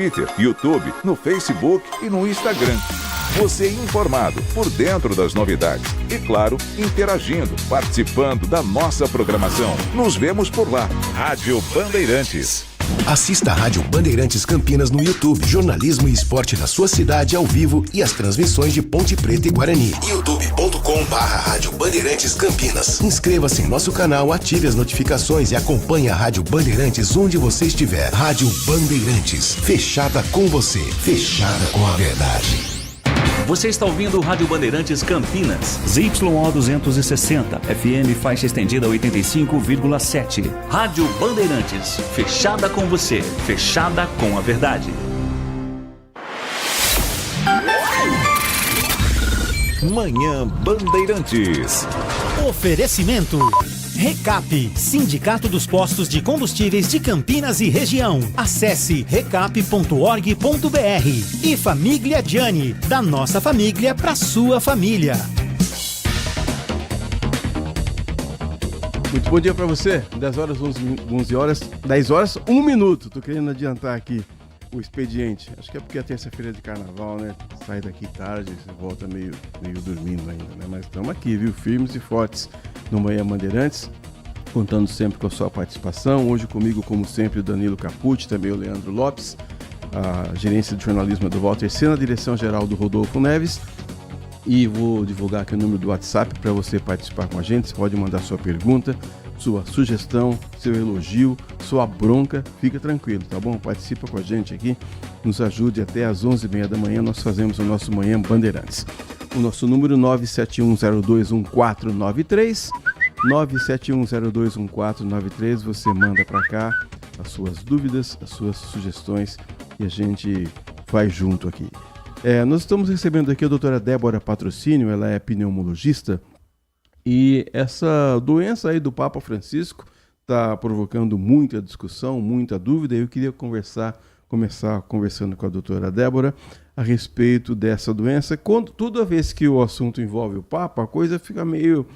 Twitter, YouTube, no Facebook e no Instagram. Você informado, por dentro das novidades e, claro, interagindo, participando da nossa programação. Nos vemos por lá. Rádio Bandeirantes. Assista a Rádio Bandeirantes Campinas no YouTube. Jornalismo e esporte da sua cidade ao vivo e as transmissões de Ponte Preta e Guarani. youtube.com/Rádio Bandeirantes Campinas. Inscreva-se em nosso canal, ative as notificações e acompanhe a Rádio Bandeirantes onde você estiver. Rádio Bandeirantes. Fechada com você. Fechada com a verdade. Você está ouvindo o Rádio Bandeirantes Campinas, ZYO 260, FM faixa estendida 85,7. Rádio Bandeirantes, fechada com você, fechada com a verdade. Manhã Bandeirantes. Oferecimento Recap, Sindicato dos Postos de Combustíveis de Campinas e Região. Acesse recap.org.br. E Família Gianni, da nossa família para sua família. Muito bom dia para você. 10 horas, 1 minuto. Tô querendo adiantar aqui o expediente. Acho que é porque é terça-feira de carnaval, né? Sai daqui tarde, você volta meio dormindo ainda, né? Mas estamos aqui, viu? Firmes e fortes no Manhã Bandeirantes, contando sempre com a sua participação. Hoje comigo, como sempre, o Danilo Capucci, também o Leandro Lopes, a gerência de jornalismo do Walter Sena, a direção-geral do Rodolfo Neves. E vou divulgar aqui o número do WhatsApp para você participar com a gente. Você pode mandar sua pergunta, sua sugestão, seu elogio, sua bronca. Fica tranquilo, tá bom? Participa com a gente aqui, nos ajude até às 11h30 da manhã. Nós fazemos o nosso Manhã Bandeirantes. O nosso número 971021493. 971021493. Você manda para cá as suas dúvidas, as suas sugestões e a gente vai junto aqui. Nós estamos recebendo aqui a doutora Débora Patrocínio, ela é pneumologista, e essa doença aí do Papa Francisco está provocando muita discussão, muita dúvida, e eu queria começar conversando com a doutora Débora a respeito dessa doença. Toda vez que o assunto envolve o Papa, a coisa fica meio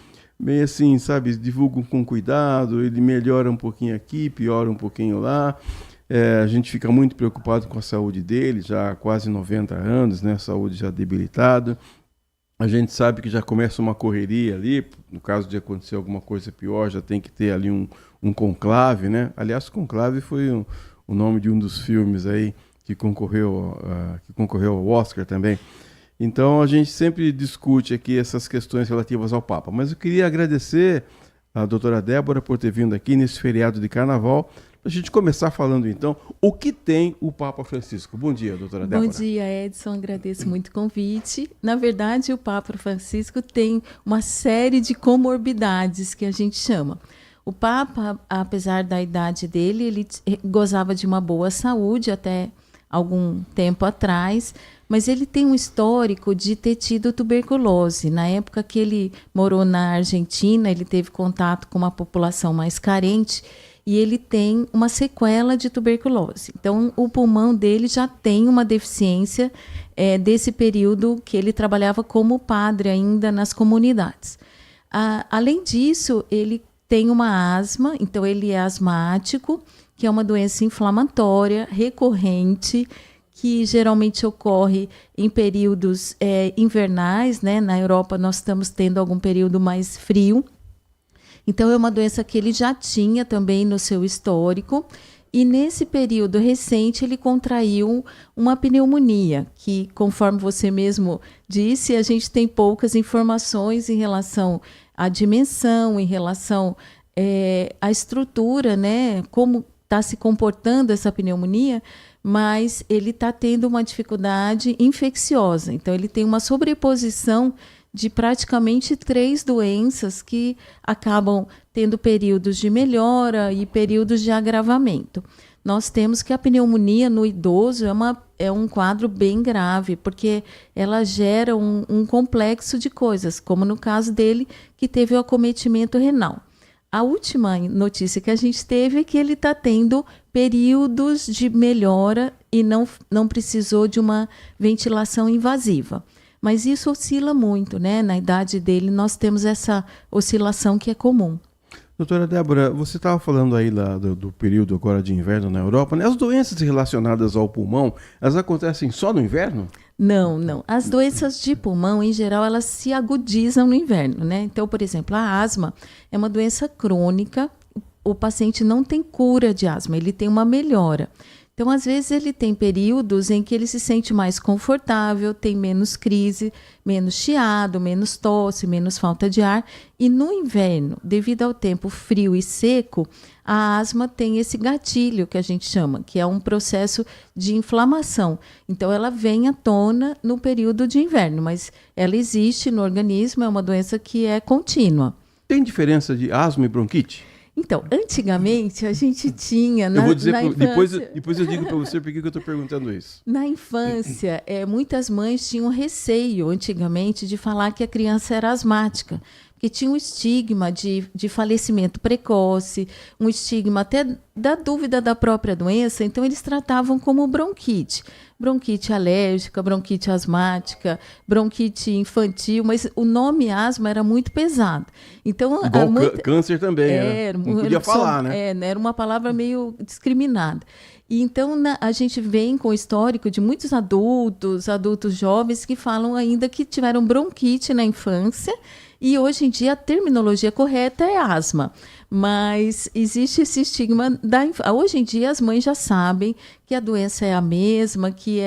assim, sabe, divulgam com cuidado, ele melhora um pouquinho aqui, piora um pouquinho lá. A gente fica muito preocupado com a saúde dele, já há quase 90 anos, né? Saúde já debilitada. A gente sabe que já começa uma correria ali, no caso de acontecer alguma coisa pior, já tem que ter ali um conclave, né? Aliás, conclave foi o nome de um dos filmes aí que concorreu ao Oscar também. Então a gente sempre discute aqui essas questões relativas ao Papa. Mas eu queria agradecer a doutora Débora por ter vindo aqui nesse feriado de carnaval. A gente começar falando, então, o que tem o Papa Francisco. Bom dia, doutora Débora. Bom dia, Edson. Agradeço muito o convite. Na verdade, o Papa Francisco tem uma série de comorbidades que a gente chama. O Papa, apesar da idade dele, ele gozava de uma boa saúde até algum tempo atrás, mas ele tem um histórico de ter tido tuberculose. Na época que ele morou na Argentina, ele teve contato com uma população mais carente, e ele tem uma sequela de tuberculose. Então, o pulmão dele já tem uma deficiência desse período que ele trabalhava como padre ainda nas comunidades. Além disso, ele tem uma asma, então ele é asmático, que é uma doença inflamatória recorrente, que geralmente ocorre em períodos invernais, né? Na Europa nós estamos tendo algum período mais frio. Então, é uma doença que ele já tinha também no seu histórico. E nesse período recente, ele contraiu uma pneumonia, que, conforme você mesmo disse, a gente tem poucas informações em relação à dimensão, em relação à estrutura, né? Como está se comportando essa pneumonia, mas ele está tendo uma dificuldade infecciosa. Então, ele tem uma sobreposição de praticamente 3 doenças que acabam tendo períodos de melhora e períodos de agravamento. Nós temos que a pneumonia no idoso é um quadro bem grave, porque ela gera um complexo de coisas, como no caso dele, que teve o acometimento renal. A última notícia que a gente teve é que ele está tendo períodos de melhora e não precisou de uma ventilação invasiva. Mas isso oscila muito, né? Na idade dele, nós temos essa oscilação que é comum. Doutora Débora, você estava falando aí lá do período agora de inverno na Europa, né? As doenças relacionadas ao pulmão, elas acontecem só no inverno? Não, não. As doenças de pulmão, em geral, elas se agudizam no inverno, né? Então, por exemplo, a asma é uma doença crônica. O paciente não tem cura de asma, ele tem uma melhora. Então, às vezes, ele tem períodos em que ele se sente mais confortável, tem menos crise, menos chiado, menos tosse, menos falta de ar. E no inverno, devido ao tempo frio e seco, a asma tem esse gatilho que a gente chama, que é um processo de inflamação. Então, ela vem à tona no período de inverno, mas ela existe no organismo, é uma doença que é contínua. Tem diferença de asma e bronquite? Então, antigamente a gente tinha eu vou dizer na infância... depois eu digo para você por que eu estou perguntando isso. Na infância, muitas mães tinham receio antigamente de falar que a criança era asmática, porque tinha um estigma de falecimento precoce, um estigma até da dúvida da própria doença, então eles tratavam como bronquite. Bronquite alérgica, bronquite asmática, bronquite infantil, mas o nome asma era muito pesado. Então, igual câncer também, não podia falar, né? Era uma palavra meio discriminada. E então a gente vem com o histórico de muitos adultos jovens que falam ainda que tiveram bronquite na infância, e hoje em dia a terminologia correta é asma. Mas existe esse estigma hoje em dia as mães já sabem que a doença é a mesma, que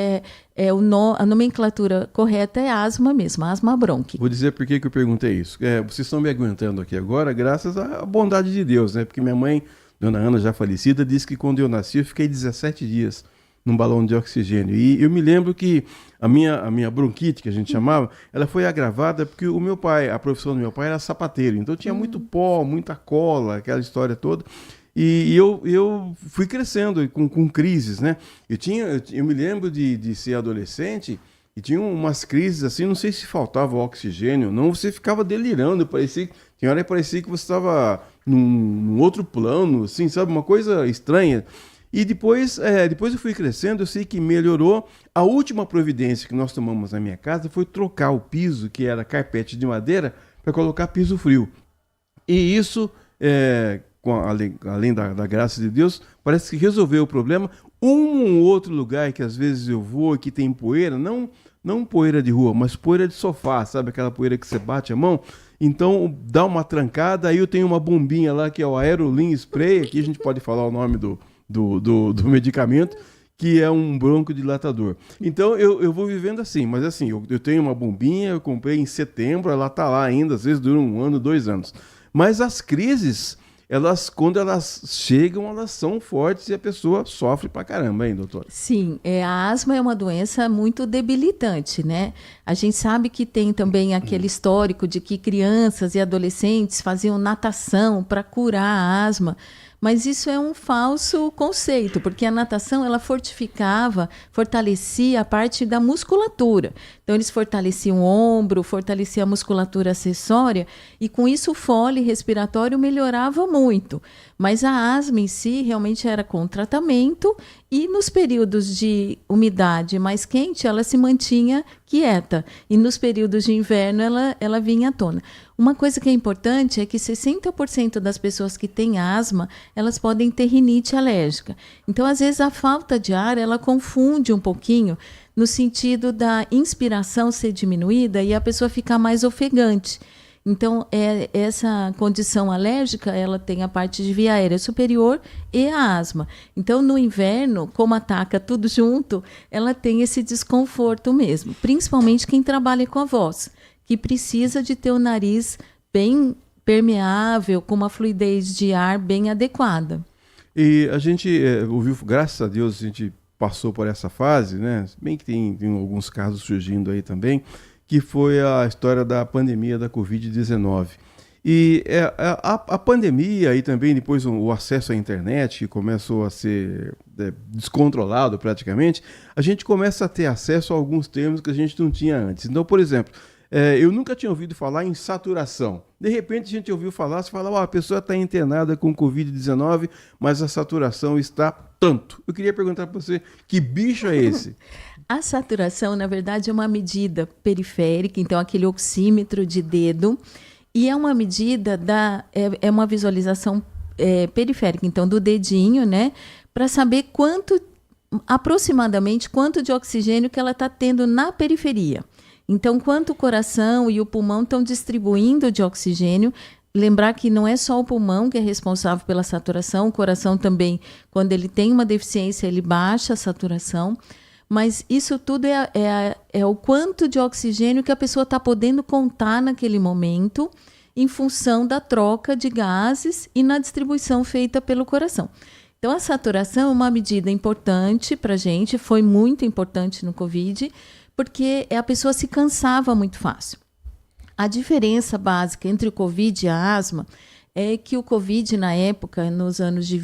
a nomenclatura correta é asma mesmo, asma brônquica. Vou dizer por que eu perguntei isso. Vocês estão me aguentando aqui agora graças à bondade de Deus, né? Porque minha mãe, Dona Ana, já falecida, disse que quando eu nasci eu fiquei 17 dias num balão de oxigênio. E eu me lembro que a minha bronquite, que a gente chamava, ela foi agravada porque o meu pai, a profissão do meu pai era sapateiro. Então tinha muito pó, muita cola, aquela história toda. E eu fui crescendo com crises, né? Eu me lembro de ser adolescente e tinha umas crises assim, não sei se faltava oxigênio, não, você ficava delirando, tinha hora que parecia que você estava num outro plano, assim, sabe? Uma coisa estranha. E depois eu fui crescendo, eu sei que melhorou. A última providência que nós tomamos na minha casa foi trocar o piso, que era carpete de madeira, para colocar piso frio. E isso, além da graça de Deus, parece que resolveu o problema. Um outro lugar que às vezes eu vou e que tem poeira, não poeira de rua, mas poeira de sofá, sabe? Aquela poeira que você bate a mão. Então dá uma trancada, aí eu tenho uma bombinha lá que é o Aerolin Spray, aqui a gente pode falar o nome do medicamento, que é um broncodilatador. Então eu vou vivendo assim, mas assim, eu tenho uma bombinha, eu comprei em setembro, ela tá lá ainda, às vezes dura 1 ano, 2 anos. Mas as crises, quando elas chegam, elas são fortes e a pessoa sofre pra caramba, hein, doutora? Sim, a asma é uma doença muito debilitante, né? A gente sabe que tem também aquele histórico de que crianças e adolescentes faziam natação para curar a asma. Mas isso é um falso conceito, porque a natação ela fortalecia a parte da musculatura. Então, eles fortaleciam o ombro, fortaleciam a musculatura acessória, e com isso o fole respiratório melhorava muito. Mas a asma em si realmente era com tratamento, e nos períodos de umidade mais quente, ela se mantinha quieta. E nos períodos de inverno, ela vinha à tona. Uma coisa que é importante é que 60% das pessoas que têm asma, elas podem ter rinite alérgica. Então, às vezes, a falta de ar, ela confunde um pouquinho no sentido da inspiração ser diminuída e a pessoa ficar mais ofegante. Então, essa condição alérgica, ela tem a parte de via aérea superior e a asma. Então, no inverno, como ataca tudo junto, ela tem esse desconforto mesmo. Principalmente quem trabalha com a voz, que precisa de ter o nariz bem permeável, com uma fluidez de ar bem adequada. E a gente ouviu, graças a Deus, a gente passou por essa fase, né? Bem que tem alguns casos surgindo aí também, que foi a história da pandemia da Covid-19. E a pandemia e também depois o acesso à internet, que começou a ser descontrolado praticamente, a gente começa a ter acesso a alguns termos que a gente não tinha antes. Então, por exemplo, eu nunca tinha ouvido falar em saturação. De repente a gente ouviu falar, você fala, a pessoa está internada com Covid-19, mas a saturação está tanto. Eu queria perguntar para você, que bicho é esse? A saturação, na verdade, é uma medida periférica, então aquele oxímetro de dedo, E é uma medida é uma visualização periférica, então do dedinho, né, para saber aproximadamente quanto de oxigênio que ela está tendo na periferia. Então, quanto o coração e o pulmão estão distribuindo de oxigênio. Lembrar que não é só o pulmão que é responsável pela saturação, o coração também, quando ele tem uma deficiência, ele baixa a saturação. Mas isso tudo é o quanto de oxigênio que a pessoa está podendo contar naquele momento, em função da troca de gases e na distribuição feita pelo coração. Então, a saturação é uma medida importante para a gente, foi muito importante no Covid, porque a pessoa se cansava muito fácil. A diferença básica entre o Covid e a asma é que o Covid, na época, nos anos de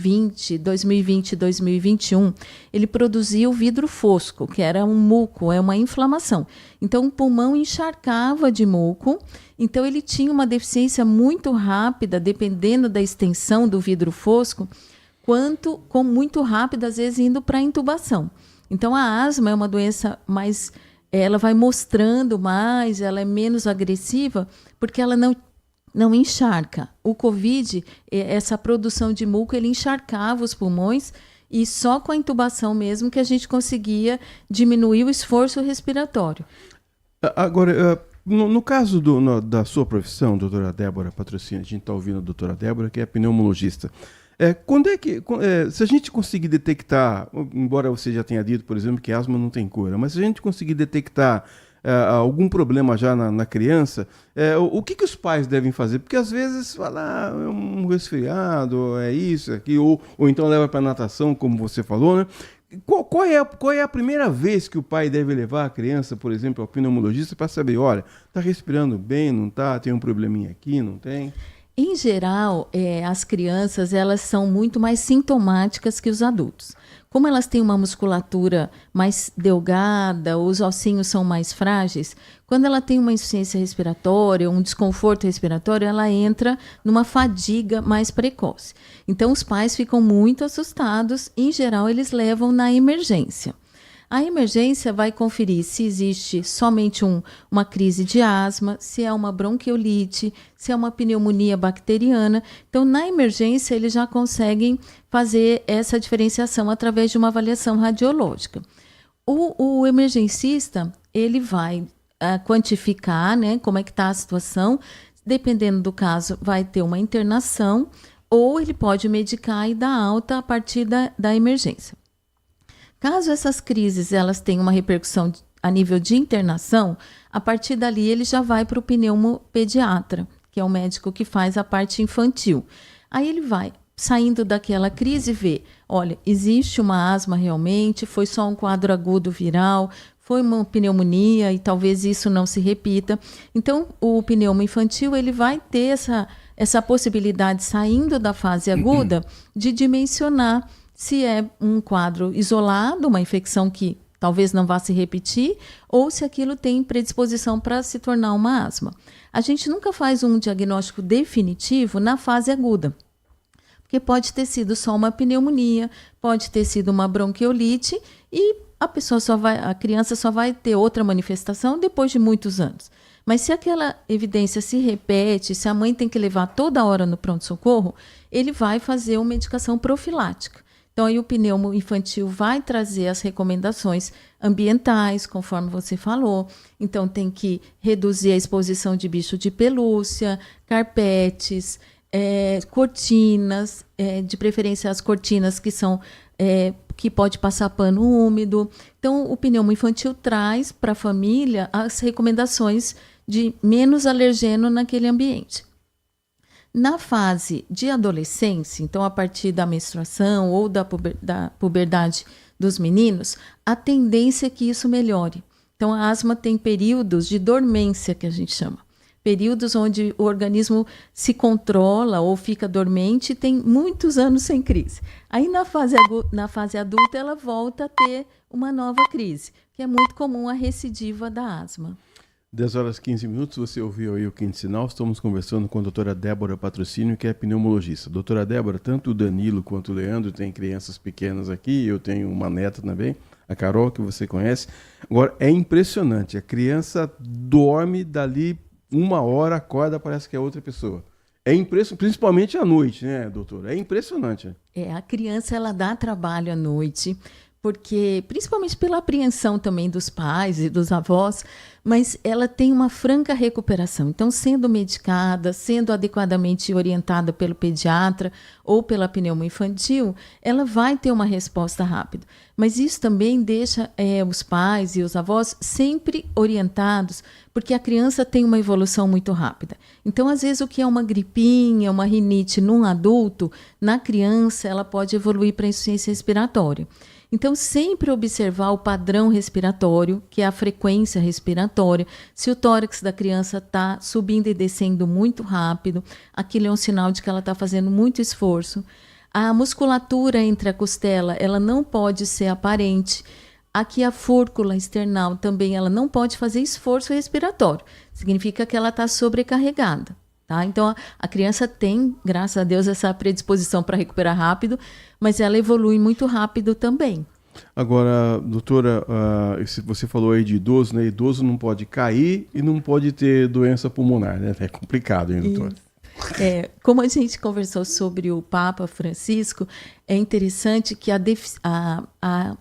2020 e 2021, ele produzia o vidro fosco, que era um muco, uma inflamação. Então, o pulmão encharcava de muco, então ele tinha uma deficiência muito rápida, dependendo da extensão do vidro fosco, com muito rápida, às vezes, indo para a intubação. Então, a asma é uma doença mais... Ela vai mostrando mais, ela é menos agressiva, porque ela não encharca. O Covid, essa produção de muco, ele encharcava os pulmões e só com a intubação mesmo que a gente conseguia diminuir o esforço respiratório. Agora, no caso da sua profissão, doutora Débora Patrocínio, a gente está ouvindo a doutora Débora, que é pneumologista. Quando é que, se a gente conseguir detectar, embora você já tenha dito, por exemplo, que asma não tem cura, mas se a gente conseguir detectar algum problema já na criança, o que os pais devem fazer? Porque às vezes fala, é um resfriado, é isso, é aquilo, ou então leva para natação, como você falou, né? Qual é a primeira vez que o pai deve levar a criança, por exemplo, ao pneumologista para saber, olha, está respirando bem, não está, tem um probleminha aqui, não tem? Em geral, as crianças elas são muito mais sintomáticas que os adultos. Como elas têm uma musculatura mais delgada, os ossinhos são mais frágeis, quando ela tem uma insuficiência respiratória, um desconforto respiratório, ela entra numa fadiga mais precoce. Então, os pais ficam muito assustados e, em geral, eles levam na emergência. A emergência vai conferir se existe somente uma crise de asma, se é uma bronquiolite, se é uma pneumonia bacteriana. Então, na emergência, eles já conseguem fazer essa diferenciação através de uma avaliação radiológica. O emergencista, ele vai quantificar, né, como é que está a situação. Dependendo do caso, vai ter uma internação ou ele pode medicar e dar alta a partir da emergência. Caso essas crises elas tenham uma repercussão a nível de internação, a partir dali ele já vai para o pneumopediatra, que é o médico que faz a parte infantil. Aí ele vai, saindo daquela crise, e vê, olha, existe uma asma realmente, foi só um quadro agudo viral, foi uma pneumonia e talvez isso não se repita. Então, o pneumo infantil ele vai ter essa possibilidade, saindo da fase aguda, de dimensionar se é um quadro isolado, uma infecção que talvez não vá se repetir, ou se aquilo tem predisposição para se tornar uma asma. A gente nunca faz um diagnóstico definitivo na fase aguda, porque pode ter sido só uma pneumonia, pode ter sido uma bronquiolite e a criança só vai ter outra manifestação depois de muitos anos. Mas se aquela evidência se repete, se a mãe tem que levar toda hora no pronto-socorro, ele vai fazer uma medicação profilática. Então, aí o pneumo infantil vai trazer as recomendações ambientais, conforme você falou. Então, tem que reduzir a exposição de bicho de pelúcia, carpetes, cortinas, de preferência as cortinas que são que pode passar pano úmido. Então, o pneumo infantil traz para a família as recomendações de menos alergeno naquele ambiente. Na fase de adolescência, então a partir da menstruação ou da puberdade dos meninos, a tendência é que isso melhore. Então a asma tem períodos de dormência, que a gente chama. Períodos onde o organismo se controla ou fica dormente e tem muitos anos sem crise. Aí na fase adulta ela volta a ter uma nova crise, que é muito comum a recidiva da asma. 10 horas e 15 minutos, você ouviu aí o Quinto Sinal. Estamos conversando com a doutora Débora Patrocínio, que é pneumologista. Doutora Débora, tanto o Danilo quanto o Leandro têm crianças pequenas aqui, eu tenho uma neta também, a Carol, que você conhece. Agora, é impressionante, a criança dorme dali uma hora acorda, parece que é outra pessoa. É impressionante, principalmente à noite, né, doutora? É impressionante. A criança ela dá trabalho à noite, porque principalmente pela apreensão também dos pais e dos avós, mas ela tem uma franca recuperação. Então, sendo medicada, sendo adequadamente orientada pelo pediatra ou pela pneuma infantil, ela vai ter uma resposta rápida. Mas isso também deixa os pais e os avós sempre orientados, porque a criança tem uma evolução muito rápida. Então, às vezes, o que é uma gripinha, uma rinite num adulto, na criança ela pode evoluir para insuficiência respiratória. Então, sempre observar o padrão respiratório, que é a frequência respiratória. Se o tórax da criança está subindo e descendo muito rápido, aquilo é um sinal de que ela está fazendo muito esforço. A musculatura entre a costela, ela não pode ser aparente. Aqui a fúrcula external também, ela não pode fazer esforço respiratório. Significa que ela está sobrecarregada. Tá? Então, a criança tem, graças a Deus, essa predisposição para recuperar rápido, mas ela evolui muito rápido também. Agora, doutora, você falou aí de idoso, né? Idoso não pode cair e não pode ter doença pulmonar, né? É complicado, hein, doutora? Como a gente conversou sobre o Papa Francisco, é interessante que a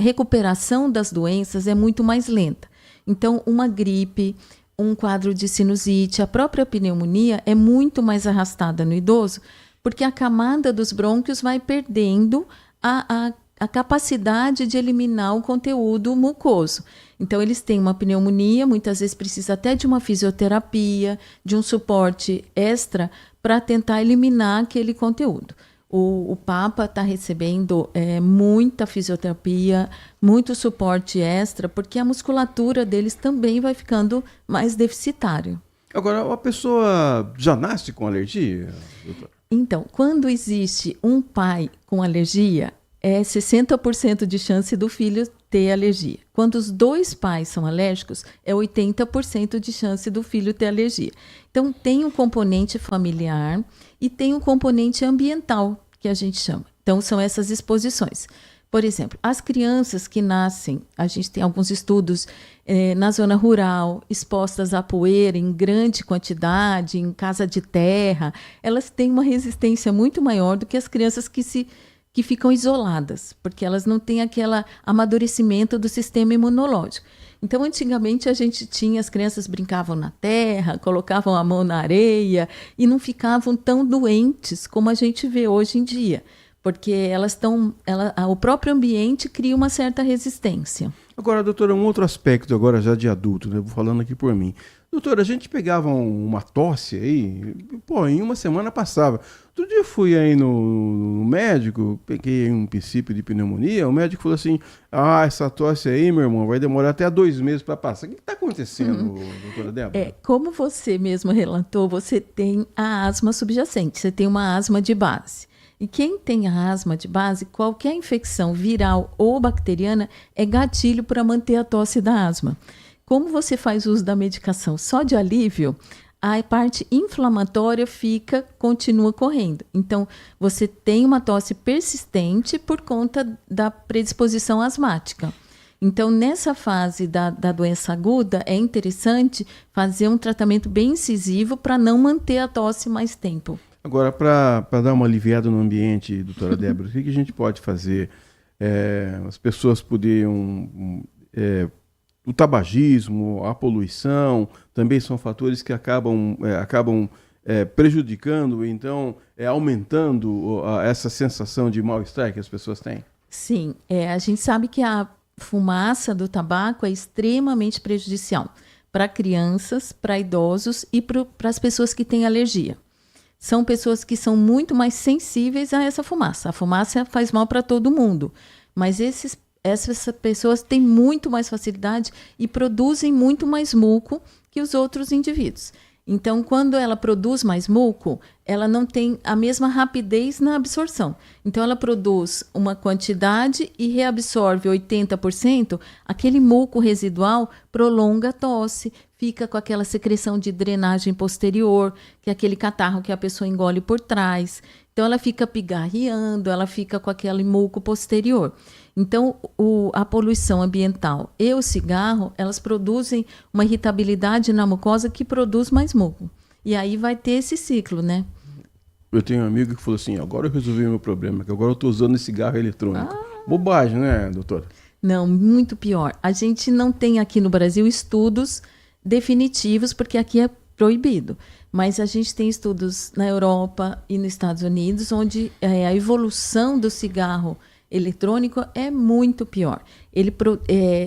recuperação das doenças é muito mais lenta. Então, uma gripe, um quadro de sinusite, a própria pneumonia é muito mais arrastada no idoso, porque a camada dos brônquios vai perdendo a capacidade de eliminar o conteúdo mucoso. Então, eles têm uma pneumonia, muitas vezes precisa até de uma fisioterapia, de um suporte extra para tentar eliminar aquele conteúdo. O Papa está recebendo muita fisioterapia, muito suporte extra, porque a musculatura deles também vai ficando mais deficitária. Agora, a pessoa já nasce com alergia, doutora? Então, quando existe um pai com alergia, é 60% de chance do filho ter alergia. Quando os dois pais são alérgicos, é 80% de chance do filho ter alergia. Então, tem um componente familiar e tem um componente ambiental, que a gente chama. Então, são essas exposições. Por exemplo, as crianças que nascem, a gente tem alguns estudos na zona rural, expostas à poeira em grande quantidade, em casa de terra, elas têm uma resistência muito maior do que as crianças que ficam isoladas, porque elas não têm aquele amadurecimento do sistema imunológico. Então, antigamente, as crianças brincavam na terra, colocavam a mão na areia e não ficavam tão doentes como a gente vê hoje em dia, porque o próprio ambiente cria uma certa resistência. Agora, doutora, um outro aspecto agora já de adulto, né? Vou falando aqui por mim. Doutora, a gente pegava uma tosse aí, em uma semana passava. Outro dia eu fui aí no médico, peguei um princípio de pneumonia, o médico falou assim, essa tosse aí, meu irmão, vai demorar até 2 meses para passar. O que está acontecendo, doutora Débora? Como você mesmo relatou, você tem a asma subjacente, você tem uma asma de base. E quem tem a asma de base, qualquer infecção viral ou bacteriana é gatilho para manter a tosse da asma. Como você faz uso da medicação só de alívio, a parte inflamatória continua correndo. Então, você tem uma tosse persistente por conta da predisposição asmática. Então, nessa fase da doença aguda, é interessante fazer um tratamento bem incisivo para não manter a tosse mais tempo. Agora, para dar uma aliviada no ambiente, doutora Débora, o que a gente pode fazer? As pessoas poderiam... o tabagismo, a poluição, também são fatores que acabam prejudicando, então aumentando essa sensação de mal-estar que as pessoas têm? Sim, a gente sabe que a fumaça do tabaco é extremamente prejudicial para crianças, para idosos e para as pessoas que têm alergia. São pessoas que são muito mais sensíveis a essa fumaça. A fumaça faz mal para todo mundo, mas essas pessoas têm muito mais facilidade e produzem muito mais muco que os outros indivíduos. Então, quando ela produz mais muco, ela não tem a mesma rapidez na absorção. Então, ela produz uma quantidade e reabsorve 80%. Aquele muco residual prolonga a tosse, fica com aquela secreção de drenagem posterior, que é aquele catarro que a pessoa engole por trás. Então, ela fica pigarreando, ela fica com aquele muco posterior. Então, a poluição ambiental e o cigarro, elas produzem uma irritabilidade na mucosa que produz mais muco. E aí vai ter esse ciclo, né? Eu tenho um amigo que falou assim, agora eu resolvi o meu problema, que agora eu estou usando esse cigarro eletrônico. Bobagem, né, doutora? Não, muito pior. A gente não tem aqui no Brasil estudos definitivos, porque aqui é proibido. Mas a gente tem estudos na Europa e nos Estados Unidos, onde a evolução do cigarro eletrônico é muito pior. Ele,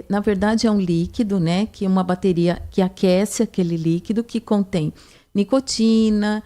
na verdade, é um líquido, né, que é uma bateria que aquece aquele líquido, que contém nicotina,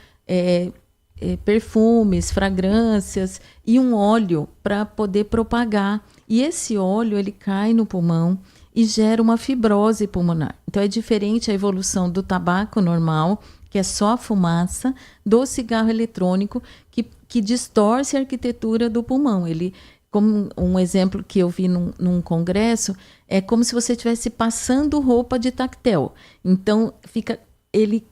perfumes, fragrâncias e um óleo para poder propagar. E esse óleo ele cai no pulmão e gera uma fibrose pulmonar. Então é diferente a evolução do tabaco normal, que é só a fumaça, do cigarro eletrônico, que distorce a arquitetura do pulmão. Ele, como um exemplo que eu vi num congresso, é como se você estivesse passando roupa de tactel. Então ele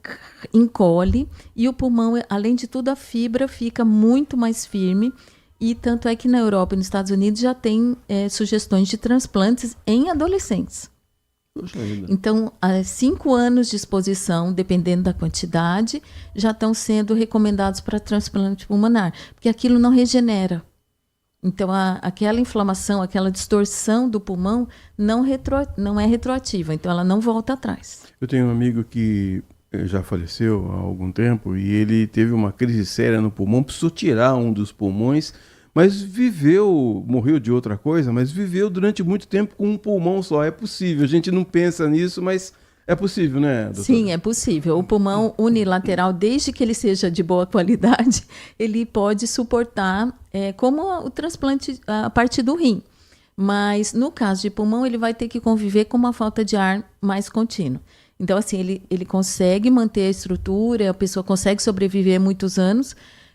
encolhe e o pulmão, além de tudo, a fibra fica muito mais firme. E tanto é que na Europa e nos Estados Unidos já tem sugestões de transplantes em adolescentes. Então, 5 anos de exposição, dependendo da quantidade, já estão sendo recomendados para transplante pulmonar, porque aquilo não regenera. Então, aquela inflamação, aquela distorção do pulmão não é retroativa, então ela não volta atrás. Eu tenho um amigo que já faleceu há algum tempo e ele teve uma crise séria no pulmão, precisou tirar um dos pulmões, mas morreu de outra coisa, mas viveu durante muito tempo com um pulmão só. É possível, a gente não pensa nisso, mas é possível, né, doutora? Sim, é possível. O pulmão unilateral, desde que ele seja de boa qualidade, ele pode suportar, como o transplante a partir do rim. Mas, no caso de pulmão, ele vai ter que conviver com uma falta de ar mais contínua. Então, assim, ele consegue manter a estrutura, a pessoa consegue sobreviver muitos anos,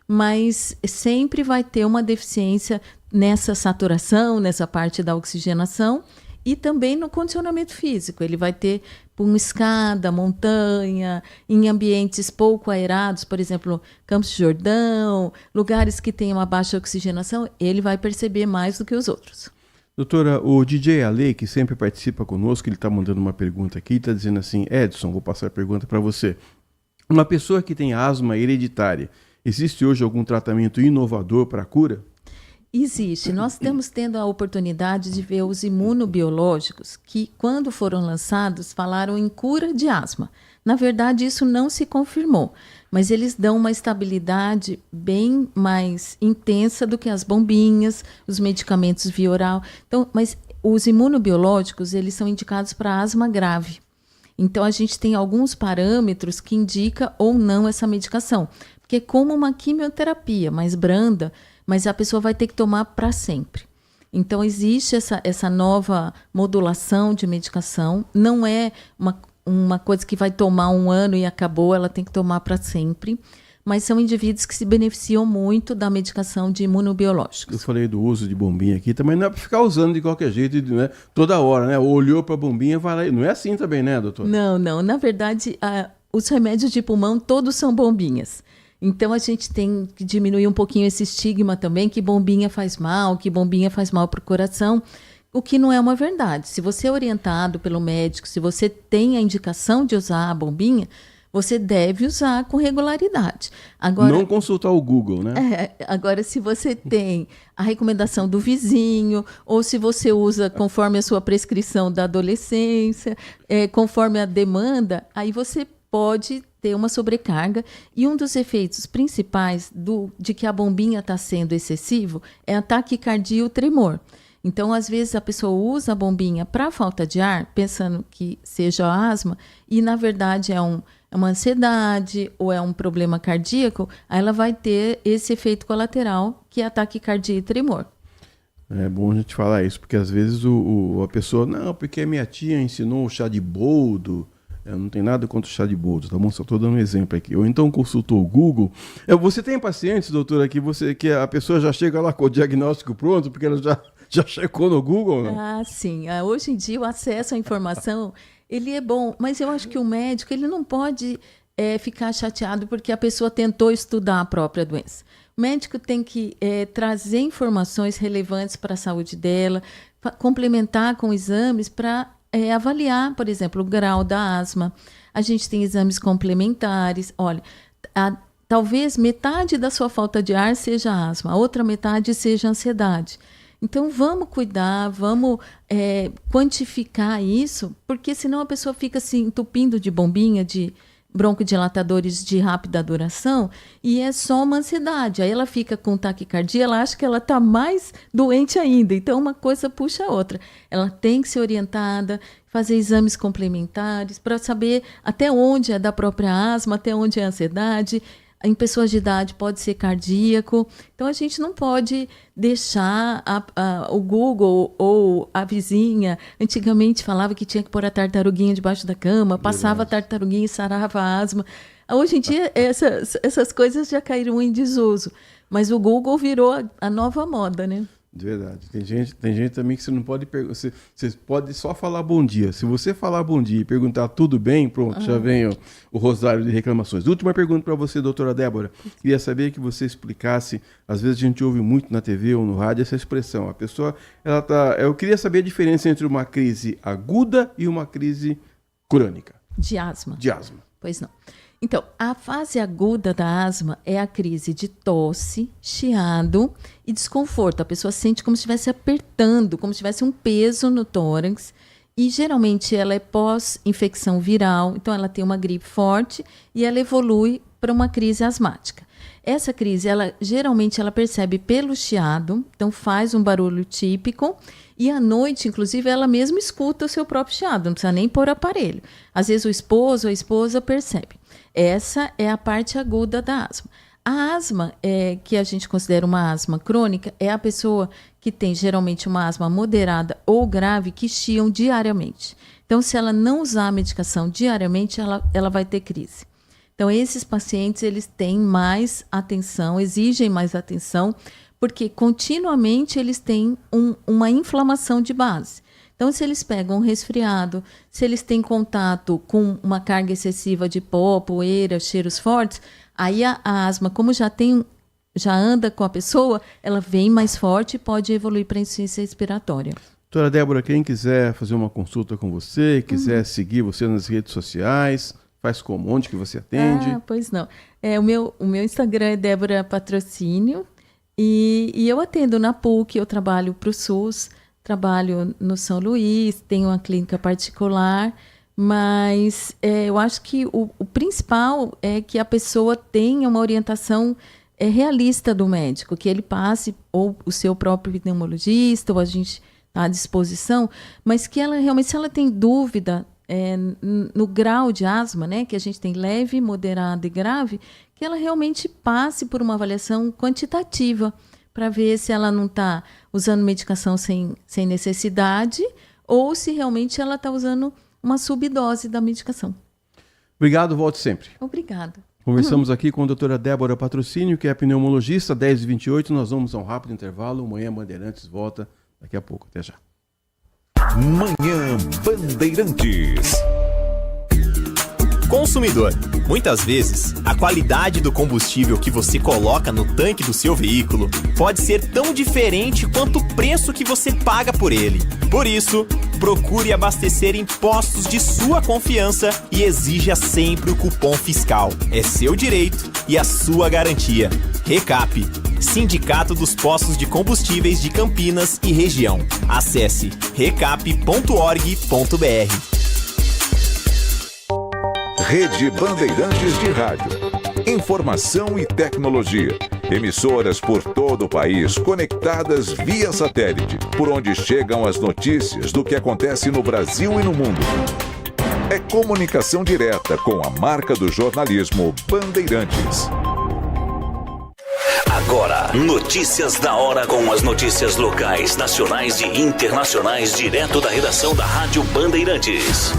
mas sempre vai ter uma deficiência nessa saturação, nessa parte da oxigenação e também no condicionamento físico. Ele vai ter por uma escada, montanha, em ambientes pouco aerados, por exemplo, Campos de Jordão, lugares que têm uma baixa oxigenação, ele vai perceber mais do que os outros. Doutora, o DJ Ale, que sempre participa conosco, ele está mandando uma pergunta aqui, está dizendo assim, Edson, vou passar a pergunta para você. Uma pessoa que tem asma hereditária, existe hoje algum tratamento inovador para a cura? Existe. Nós estamos tendo a oportunidade de ver os imunobiológicos que, quando foram lançados, falaram em cura de asma. Na verdade, isso não se confirmou, mas eles dão uma estabilidade bem mais intensa do que as bombinhas, os medicamentos via oral. Então, mas os imunobiológicos, eles são indicados para asma grave. Então, a gente tem alguns parâmetros que indicam ou não essa medicação. Porque é como uma quimioterapia mais branda, mas a pessoa vai ter que tomar para sempre. Então, existe essa nova modulação de medicação. Não é uma coisa que vai tomar 1 ano e acabou, ela tem que tomar para sempre. Mas são indivíduos que se beneficiam muito da medicação de imunobiológicos. Eu falei do uso de bombinha aqui, também não é para ficar usando de qualquer jeito, né? Toda hora, né? Olhou para a bombinha, vai lá. Não é assim também, né, doutor? Não. Na verdade, os remédios de pulmão todos são bombinhas. Então, a gente tem que diminuir um pouquinho esse estigma também, que bombinha faz mal para o coração, o que não é uma verdade. Se você é orientado pelo médico, se você tem a indicação de usar a bombinha, você deve usar com regularidade. Agora, não consultar o Google, né? Agora, se você tem a recomendação do vizinho, ou se você usa conforme a sua prescrição da adolescência, conforme a demanda, aí você pode ter uma sobrecarga. E um dos efeitos principais de que a bombinha está sendo excessivo é a taquicardia e o tremor. Então, às vezes, a pessoa usa a bombinha para falta de ar, pensando que seja asma, e, na verdade, é uma ansiedade ou é um problema cardíaco, aí ela vai ter esse efeito colateral, que é a taquicardia e tremor. É bom a gente falar isso, porque às vezes a pessoa, não, porque a minha tia ensinou o chá de boldo. Não tem nada contra o chá de boldo, tá bom? Só estou dando um exemplo aqui. Ou então consultou o Google. Você tem pacientes, doutora, que a pessoa já chega lá com o diagnóstico pronto, porque ela já checou no Google, não? Ah, sim. Hoje em dia o acesso à informação, ele é bom, mas eu acho que o médico, ele não pode ficar chateado porque a pessoa tentou estudar a própria doença. O médico tem que trazer informações relevantes para a saúde dela, complementar com exames para avaliar, por exemplo, o grau da asma. A gente tem exames complementares. Olha, talvez metade da sua falta de ar seja asma, a outra metade seja ansiedade. Então, vamos cuidar, vamos quantificar isso, porque senão a pessoa fica se entupindo de bombinha, de broncodilatadores de rápida duração, e é só uma ansiedade. Aí ela fica com taquicardia, ela acha que ela está mais doente ainda. Então, uma coisa puxa a outra. Ela tem que ser orientada, fazer exames complementares para saber até onde é da própria asma, até onde é a ansiedade. Em pessoas de idade pode ser cardíaco. Então, a gente não pode deixar o Google ou a vizinha. Antigamente falava que tinha que pôr a tartaruguinha debaixo da cama, passava a tartaruguinha e sarava a asma. Hoje em dia, essas coisas já caíram em desuso. Mas o Google virou a nova moda, né? De verdade. Tem gente também que você não pode perguntar. Você pode só falar bom dia. Se você falar bom dia e perguntar tudo bem, pronto, já vem o rosário de reclamações. Última pergunta para você, doutora Débora. Queria saber que você explicasse, às vezes a gente ouve muito na TV ou no rádio essa expressão. A pessoa, eu queria saber a diferença entre uma crise aguda e uma crise crônica. De asma. De asma. Pois não. Então, a fase aguda da asma é a crise de tosse, chiado e desconforto. A pessoa sente como se estivesse apertando, como se tivesse um peso no tórax. E, geralmente, ela é pós-infecção viral. Então, ela tem uma gripe forte e ela evolui para uma crise asmática. Essa crise, geralmente, ela percebe pelo chiado. Então, faz um barulho típico. E, à noite, inclusive, ela mesma escuta o seu próprio chiado. Não precisa nem pôr aparelho. Às vezes, o esposo ou a esposa percebe. Essa é a parte aguda da asma. A asma, que a gente considera uma asma crônica, é a pessoa que tem geralmente uma asma moderada ou grave que chiam diariamente. Então, se ela não usar a medicação diariamente, ela vai ter crise. Então, esses pacientes, eles têm mais atenção, exigem mais atenção, porque continuamente eles têm uma inflamação de base. Então, se eles pegam um resfriado, se eles têm contato com uma carga excessiva de pó, poeira, cheiros fortes, aí a asma, como já anda com a pessoa, ela vem mais forte e pode evoluir para insuficiência respiratória. Doutora Débora, quem quiser fazer uma consulta com você, quiser seguir você nas redes sociais, faz como? Onde que você atende? Pois não. O meu Instagram é Débora Patrocínio e eu atendo na PUC, eu trabalho para o SUS, trabalho no São Luís, tenho uma clínica particular, mas eu acho que o principal é que a pessoa tenha uma orientação realista do médico, que ele passe ou o seu próprio pneumologista, ou a gente está à disposição, mas que ela realmente, se ela tem dúvida no grau de asma, né, que a gente tem leve, moderado e grave, que ela realmente passe por uma avaliação quantitativa, para ver se ela não está usando medicação sem necessidade ou se realmente ela está usando uma subdose da medicação. Obrigado, volte sempre. Obrigada. Conversamos aqui com a doutora Débora Patrocínio, que é pneumologista, 10h28. Nós vamos a um rápido intervalo. Amanhã Bandeirantes volta daqui a pouco. Até já. Manhã Bandeirantes. Consumidor, muitas vezes, a qualidade do combustível que você coloca no tanque do seu veículo pode ser tão diferente quanto o preço que você paga por ele. Por isso, procure abastecer em postos de sua confiança e exija sempre o cupom fiscal. É seu direito e a sua garantia. Recap, Sindicato dos Postos de Combustíveis de Campinas e Região. Acesse recap.org.br. Rede Bandeirantes de Rádio. Informação e tecnologia. Emissoras por todo o país conectadas via satélite, por onde chegam as notícias do que acontece no Brasil e no mundo. É comunicação direta com a marca do jornalismo Bandeirantes. Agora, notícias da hora com as notícias locais, nacionais e internacionais, direto da redação da Rádio Bandeirantes.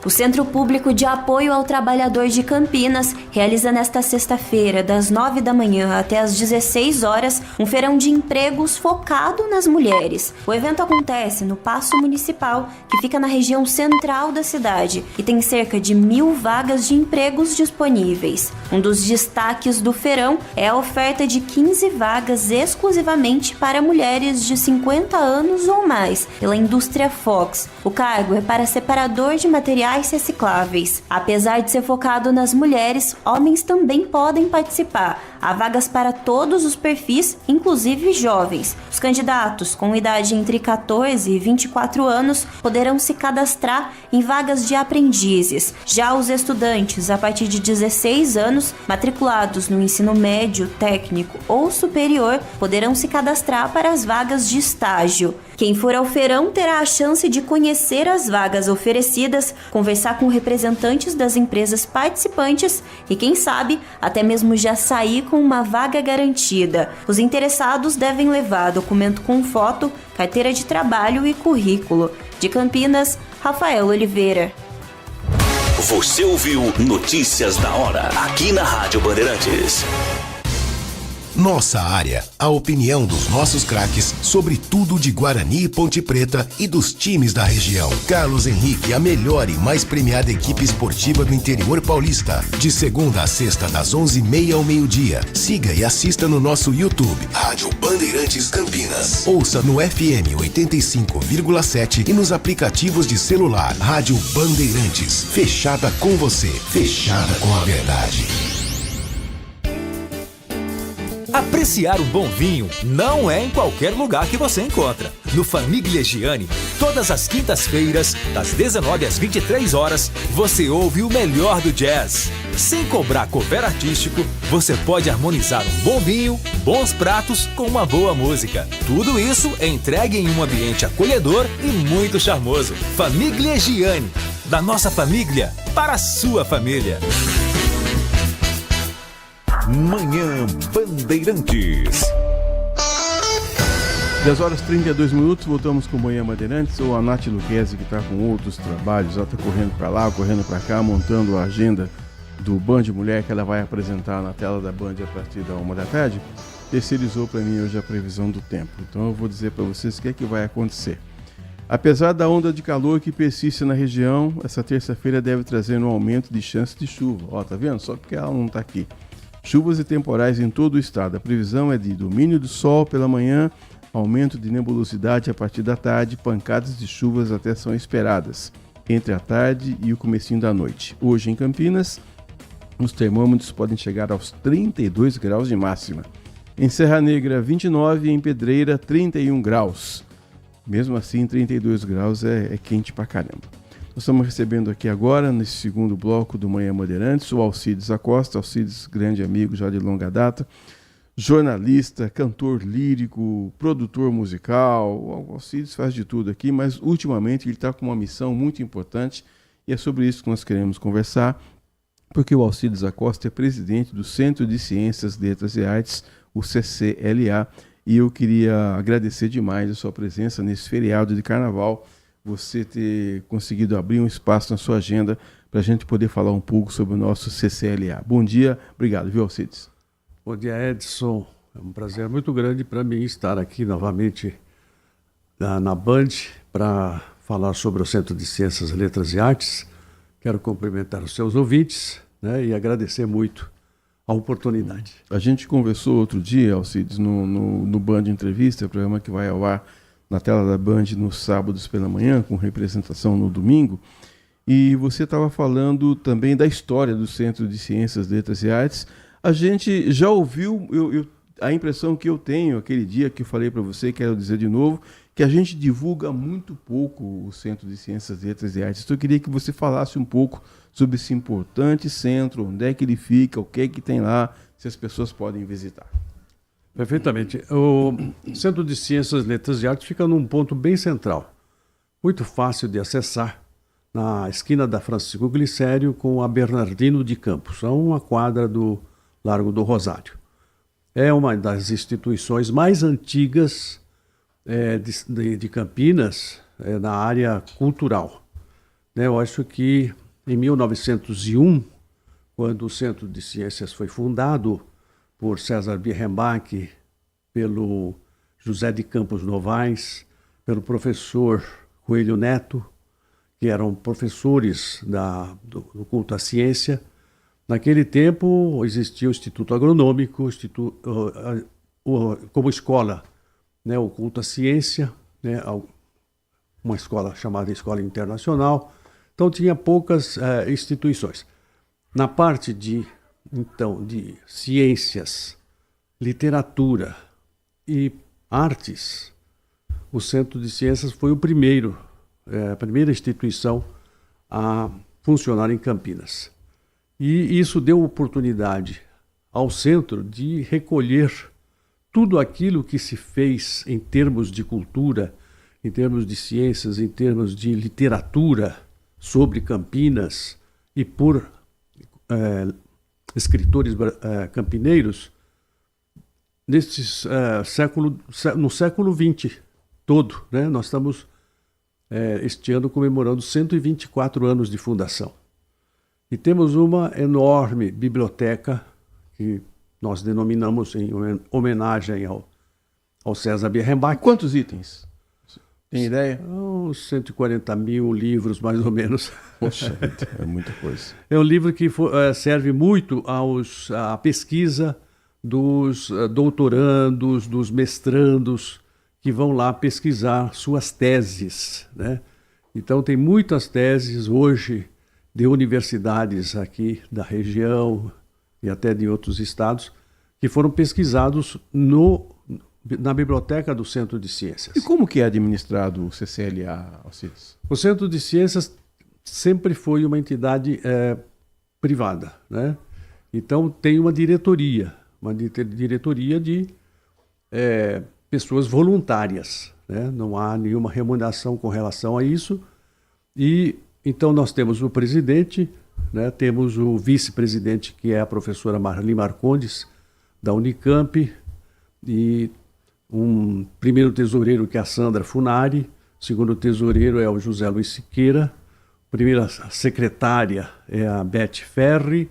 O Centro Público de Apoio ao Trabalhador de Campinas realiza nesta sexta-feira, das 9 da manhã até as 16 horas, um feirão de empregos focado nas mulheres. O evento acontece no Paço Municipal, que fica na região central da cidade, e tem cerca de 1.000 vagas de empregos disponíveis. Um dos destaques do feirão é a oferta de 15 vagas exclusivamente para mulheres de 50 anos ou mais, pela indústria Fox. O cargo é para separador de materiais recicláveis. Apesar de ser focado nas mulheres, homens também podem participar. Há vagas para todos os perfis, inclusive jovens. Os candidatos com idade entre 14 e 24 anos poderão se cadastrar em vagas de aprendizes. Já os estudantes a partir de 16 anos, matriculados no ensino médio, técnico ou superior, poderão se cadastrar para as vagas de estágio. Quem for ao feirão terá a chance de conhecer as vagas oferecidas, conversar com representantes das empresas participantes e, quem sabe, até mesmo já sair com uma vaga garantida. Os interessados devem levar documento com foto, carteira de trabalho e currículo. De Campinas, Rafael Oliveira. Você ouviu Notícias da Hora, aqui na Rádio Bandeirantes. Nossa área, a opinião dos nossos craques sobre tudo de Guarani e Ponte Preta e dos times da região. Carlos Henrique, a melhor e mais premiada equipe esportiva do interior paulista. De segunda a sexta, das 11h30 ao meio-dia. Siga e assista no nosso YouTube, Rádio Bandeirantes Campinas. Ouça no FM 85,7 e nos aplicativos de celular. Rádio Bandeirantes, fechada com você, fechada com a verdade. Apreciar um bom vinho não é em qualquer lugar que você encontra. No Famiglia Gianni, todas as quintas-feiras, das 19 às 23 horas, você ouve o melhor do jazz. Sem cobrar cover artístico, você pode harmonizar um bom vinho, bons pratos com uma boa música. Tudo isso é entregue em um ambiente acolhedor e muito charmoso. Famiglia Gianni, da nossa família para a sua família. Manhã Bandeirantes. 10h32, voltamos com Manhã Bandeirantes. Ou a Nath Luquezzi, que está com outros trabalhos, ela está correndo para lá, correndo para cá, montando a agenda do Band Mulher, que ela vai apresentar na tela da Band a partir da 13h. Terceirizou para mim hoje a previsão do tempo. Então eu vou dizer para vocês o que é que vai acontecer. Apesar da onda de calor que persiste na região, essa terça-feira deve trazer um aumento de chance de chuva. Ó, tá vendo? Só porque ela não está aqui. Chuvas e temporais em todo o estado. A previsão é de domínio do sol pela manhã, aumento de nebulosidade a partir da tarde, pancadas de chuvas até são esperadas entre a tarde e o comecinho da noite. Hoje em Campinas, os termômetros podem chegar aos 32 graus de máxima. Em Serra Negra, 29 e em Pedreira, 31 graus. Mesmo assim, 32 graus é quente pra caramba. Nós estamos recebendo aqui agora, nesse segundo bloco do Manhã Bandeirantes, o Alcides Acosta. Alcides, grande amigo já de longa data, jornalista, cantor lírico, produtor musical. O Alcides faz de tudo aqui, mas ultimamente ele está com uma missão muito importante e é sobre isso que nós queremos conversar, porque o Alcides Acosta é presidente do Centro de Ciências, Letras e Artes, o CCLA, e eu queria agradecer demais a sua presença nesse feriado de carnaval, você ter conseguido abrir um espaço na sua agenda para a gente poder falar um pouco sobre o nosso CCLA. Bom dia, obrigado, viu, Alcides? Bom dia, Edson. É um prazer muito grande para mim estar aqui novamente na Band para falar sobre o Centro de Ciências, Letras e Artes. Quero cumprimentar os seus ouvintes, né, e agradecer muito a oportunidade. A gente conversou outro dia, Alcides, no Band Entrevista, programa que vai ao ar na tela da Band nos sábados pela manhã, com representação no domingo, e você estava falando também da história do Centro de Ciências, Letras e Artes. A gente já ouviu, a impressão que eu tenho aquele dia que eu falei para você, quero dizer de novo, que a gente divulga muito pouco o Centro de Ciências, Letras e Artes. Então eu queria que você falasse um pouco sobre esse importante centro, onde é que ele fica, o que é que tem lá, se as pessoas podem visitar. Perfeitamente. O Centro de Ciências, Letras e Artes fica num ponto bem central, muito fácil de acessar, na esquina da Francisco Glicério com a Bernardino de Campos, a uma quadra do Largo do Rosário. É uma das instituições mais antigas de Campinas, na área cultural. Eu acho que em 1901, quando o Centro de Ciências foi fundado por César Birrenbach pelo José de Campos Novaes, pelo professor Coelho Neto, que eram professores do culto à ciência. Naquele tempo existia o Instituto Agronômico, como escola, né, o culto à ciência, né, uma escola chamada Escola Internacional. Então tinha poucas instituições. Na parte de ciências, literatura e artes, o Centro de Ciências foi a primeira instituição a funcionar em Campinas. E isso deu oportunidade ao centro de recolher tudo aquilo que se fez em termos de cultura, em termos de ciências, em termos de literatura sobre Campinas e por escritores campineiros no século XX todo, né? Nós estamos este ano comemorando 124 anos de fundação. E temos uma enorme biblioteca que nós denominamos em homenagem ao César Birrenbach. Quantos itens? Tem ideia? Uns 140 mil livros, mais ou menos. Poxa, é muita coisa. É um livro que serve muito à pesquisa dos doutorandos, dos mestrandos, que vão lá pesquisar suas teses, né? Então tem muitas teses hoje de universidades aqui da região e até de outros estados que foram pesquisados na biblioteca do Centro de Ciências. E como que é administrado o CCLA, Alcides? O Centro de Ciências sempre foi uma entidade privada, né? Então tem uma diretoria de pessoas voluntárias, né? Não há nenhuma remuneração com relação a isso. E então nós temos o presidente, né? Temos o vice-presidente, que é a professora Marli Marcondes, da Unicamp, e um primeiro tesoureiro, que é a Sandra Funari, o segundo tesoureiro é o José Luiz Siqueira, a primeira secretária é a Beth Ferri,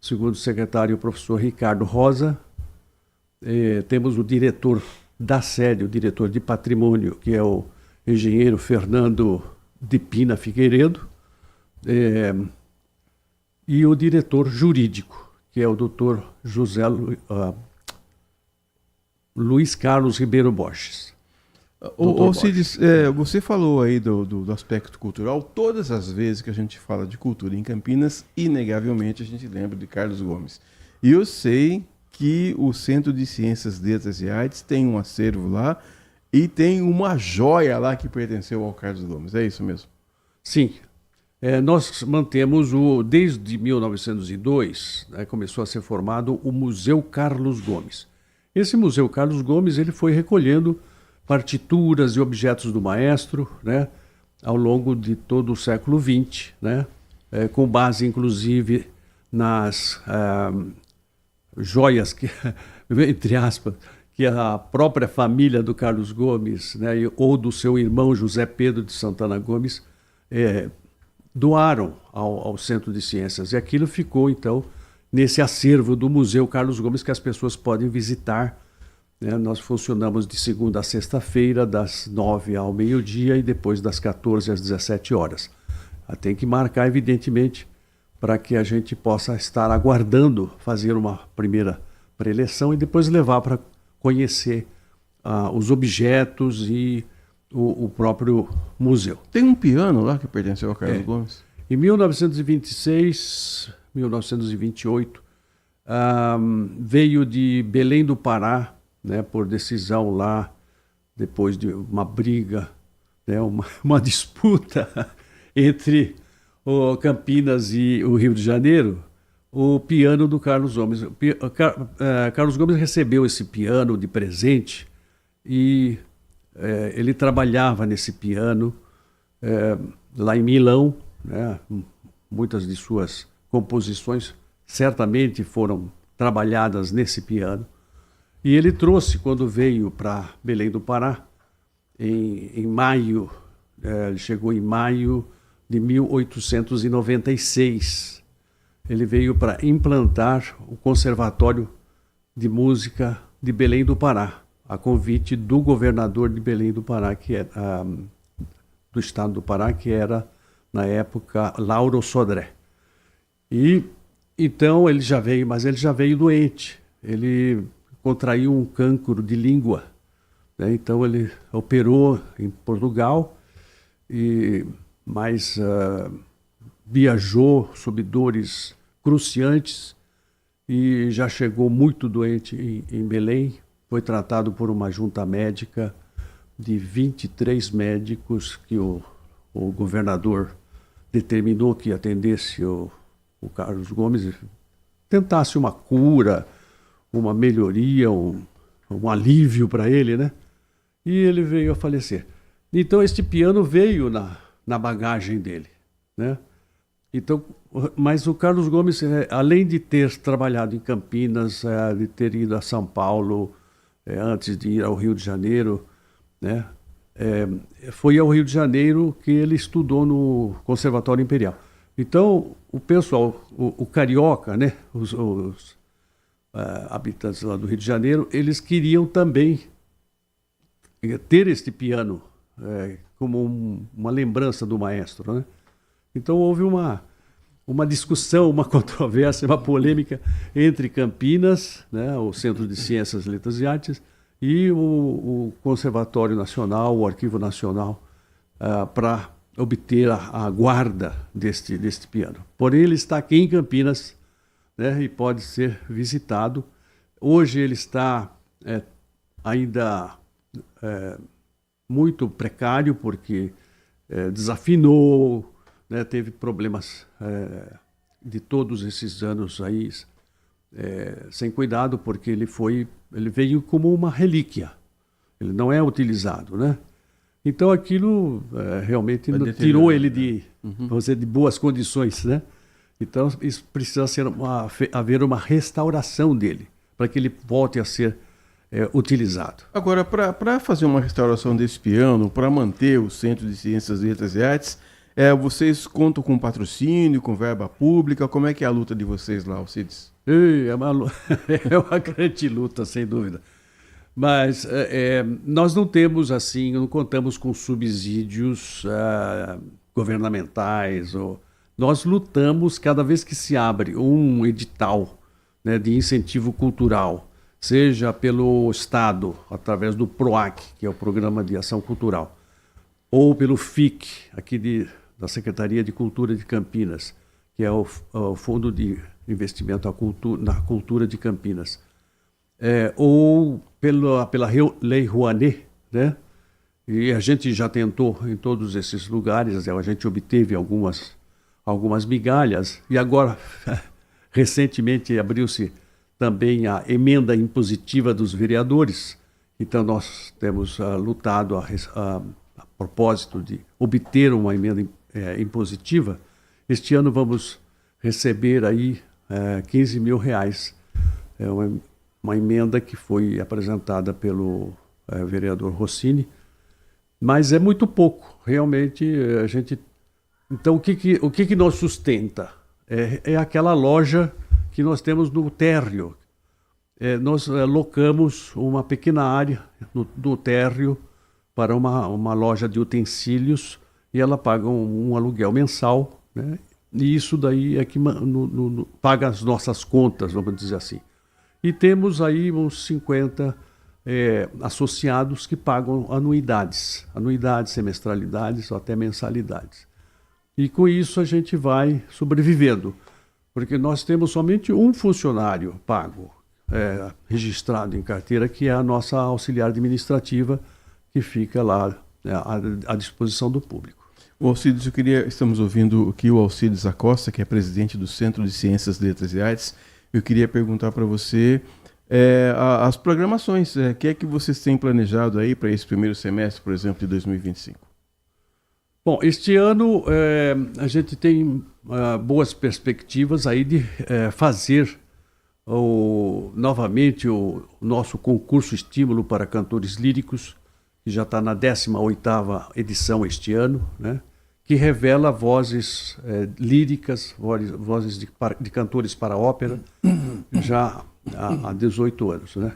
o segundo secretário é o professor Ricardo Rosa, temos o diretor da sede, o diretor de patrimônio, que é o engenheiro Fernando de Pina Figueiredo, e o diretor jurídico, que é o doutor Luiz Carlos Ribeiro Borges. Alcides, você falou aí do aspecto cultural. Todas as vezes que a gente fala de cultura em Campinas, inegavelmente a gente lembra de Carlos Gomes. E eu sei que o Centro de Ciências, Letras e Artes tem um acervo lá e tem uma joia lá que pertenceu ao Carlos Gomes. É isso mesmo? Sim. Nós mantemos, desde 1902, né, começou a ser formado o Museu Carlos Gomes. Esse Museu Carlos Gomes ele foi recolhendo partituras e objetos do maestro, né, ao longo de todo o século XX, né, com base, inclusive, nas joias, entre aspas, que a própria família do Carlos Gomes, né, ou do seu irmão José Pedro de Santana Gomes, doaram ao Centro de Ciências. E aquilo ficou, então, nesse acervo do Museu Carlos Gomes, que as pessoas podem visitar. Nós funcionamos de segunda a sexta-feira, das 9 ao meio-dia e depois das 14 às 17 horas. Tem que marcar, evidentemente, para que a gente possa estar aguardando fazer uma primeira preleção e depois levar para conhecer os objetos e o próprio museu. Tem um piano lá que pertenceu ao Carlos Gomes? Em 1926, 1928, veio de Belém do Pará, né, por decisão lá, depois de uma briga, né, uma disputa entre o Campinas e o Rio de Janeiro, o piano do Carlos Gomes. Carlos Gomes recebeu esse piano de presente e ele trabalhava nesse piano lá em Milão, né? Muitas de suas composições certamente foram trabalhadas nesse piano. E ele trouxe, quando veio para Belém do Pará, em maio, ele chegou em maio de 1896. Ele veio para implantar o Conservatório de Música de Belém do Pará, a convite do governador de Belém do Pará, do estado do Pará, que era, na época, Lauro Sodré. E então ele já veio, mas ele já veio doente. Ele contraiu um cancro de língua, né? Então ele operou em Portugal, mas viajou sob dores cruciantes e já chegou muito doente em Belém. Foi tratado por uma junta médica de 23 médicos que o governador determinou que atendesse o Carlos Gomes e tentasse uma cura, uma melhoria, um alívio para ele, né? E ele veio a falecer. Então este piano veio na bagagem dele, né? Então, mas o Carlos Gomes, além de ter trabalhado em Campinas, de ter ido a São Paulo, antes de ir ao Rio de Janeiro, né? Foi ao Rio de Janeiro que ele estudou no Conservatório Imperial. Então, o pessoal, o carioca, né? Os habitantes lá do Rio de Janeiro, eles queriam também ter este piano como uma lembrança do maestro, né? Então houve uma discussão, uma controvérsia, uma polêmica entre Campinas, né, o Centro de Ciências, Letras e Artes, e o Conservatório Nacional, o Arquivo Nacional, para obter a guarda deste piano. Porém, ele está aqui em Campinas, né, e pode ser visitado. Hoje ele está ainda muito precário, porque desafinou, né, teve problemas de todos esses anos aí, sem cuidado, porque ele veio como uma relíquia. Ele não é utilizado, né? Então aquilo realmente tirou ele de boas condições, né? Então isso precisa haver uma restauração dele, para que ele volte a ser utilizado. Agora, para fazer uma restauração desse piano, para manter o Centro de Ciências, Letras e Artes, vocês contam com patrocínio, com verba pública? Como é que é a luta de vocês lá, Alcides? É uma grande luta, sem dúvida. Mas nós não temos assim, não contamos com subsídios governamentais. Nós lutamos cada vez que se abre um edital, né, de incentivo cultural, seja pelo Estado, através do PROAC, que é o Programa de Ação Cultural, ou pelo FIC, aqui da Secretaria de Cultura de Campinas, que é o Fundo de Investimento na Cultura de Campinas, ou pela Lei Rouanet, né? E a gente já tentou em todos esses lugares, a gente obteve algumas migalhas, e agora, recentemente, abriu-se também a emenda impositiva dos vereadores. Então nós temos lutado a propósito de obter uma emenda impositiva. Este ano vamos receber aí R$15 mil. Uma emenda que foi apresentada pelo vereador Rossini, mas é muito pouco, realmente. A gente. Então o que nos sustenta? É aquela loja que nós temos no térreo. Nós locamos uma pequena área no térreo para uma loja de utensílios, e ela paga um aluguel mensal, né? E isso daí é que paga as nossas contas, vamos dizer assim. E temos aí uns 50 associados que pagam anuidades, semestralidades ou até mensalidades. E com isso a gente vai sobrevivendo, porque nós temos somente um funcionário pago, registrado em carteira, que é a nossa auxiliar administrativa, que fica lá à disposição do público. O Alcides, estamos ouvindo aqui o Alcides Acosta, que é presidente do Centro de Ciências, Letras e Artes. Eu queria perguntar para você as programações, o que é que vocês têm planejado aí para esse primeiro semestre, por exemplo, de 2025? Bom, este ano a gente tem boas perspectivas aí de fazer novamente o nosso concurso estímulo para cantores líricos, que já está na 18ª edição este ano, né? Que revela vozes líricas, vozes de cantores para ópera, já há 18 anos, né?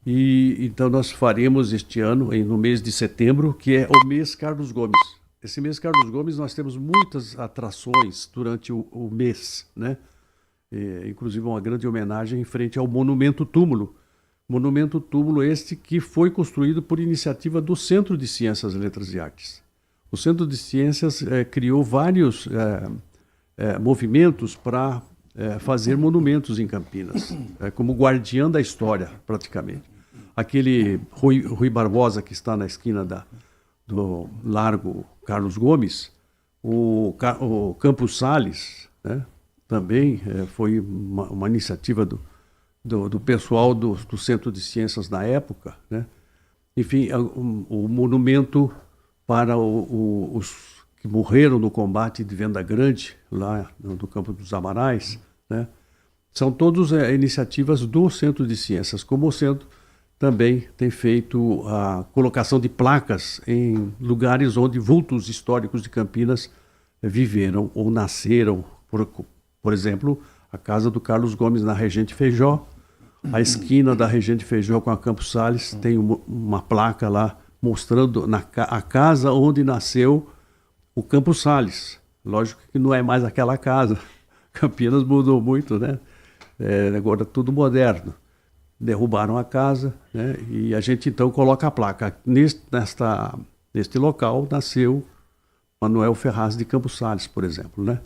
E então nós faremos este ano, no mês de setembro, que é o mês Carlos Gomes. Esse mês Carlos Gomes nós temos muitas atrações durante o mês, né? Inclusive uma grande homenagem em frente ao Monumento Túmulo. Monumento Túmulo este que foi construído por iniciativa do Centro de Ciências, Letras e Artes. O Centro de Ciências criou vários movimentos para fazer monumentos em Campinas, como guardiã da história, praticamente. Aquele Rui Barbosa, que está na esquina do Largo Carlos Gomes, o Campos Sales, né, também foi uma iniciativa do pessoal do Centro de Ciências na época, né? Enfim, o monumento para os que morreram no combate de Venda Grande, lá no Campo dos Amarais, né? São todas iniciativas do Centro de Ciências, como o Centro também tem feito a colocação de placas em lugares onde vultos históricos de Campinas viveram ou nasceram. Por exemplo, a casa do Carlos Gomes na Regente Feijó, a esquina da Regente Feijó com a Campos Sales tem uma placa lá mostrando a casa onde nasceu o Campos Sales. Lógico que não é mais aquela casa. Campinas mudou muito, né? Agora tudo moderno. Derrubaram a casa, né? E a gente então coloca a placa. Neste local nasceu Manuel Ferraz de Campos Sales, por exemplo, né?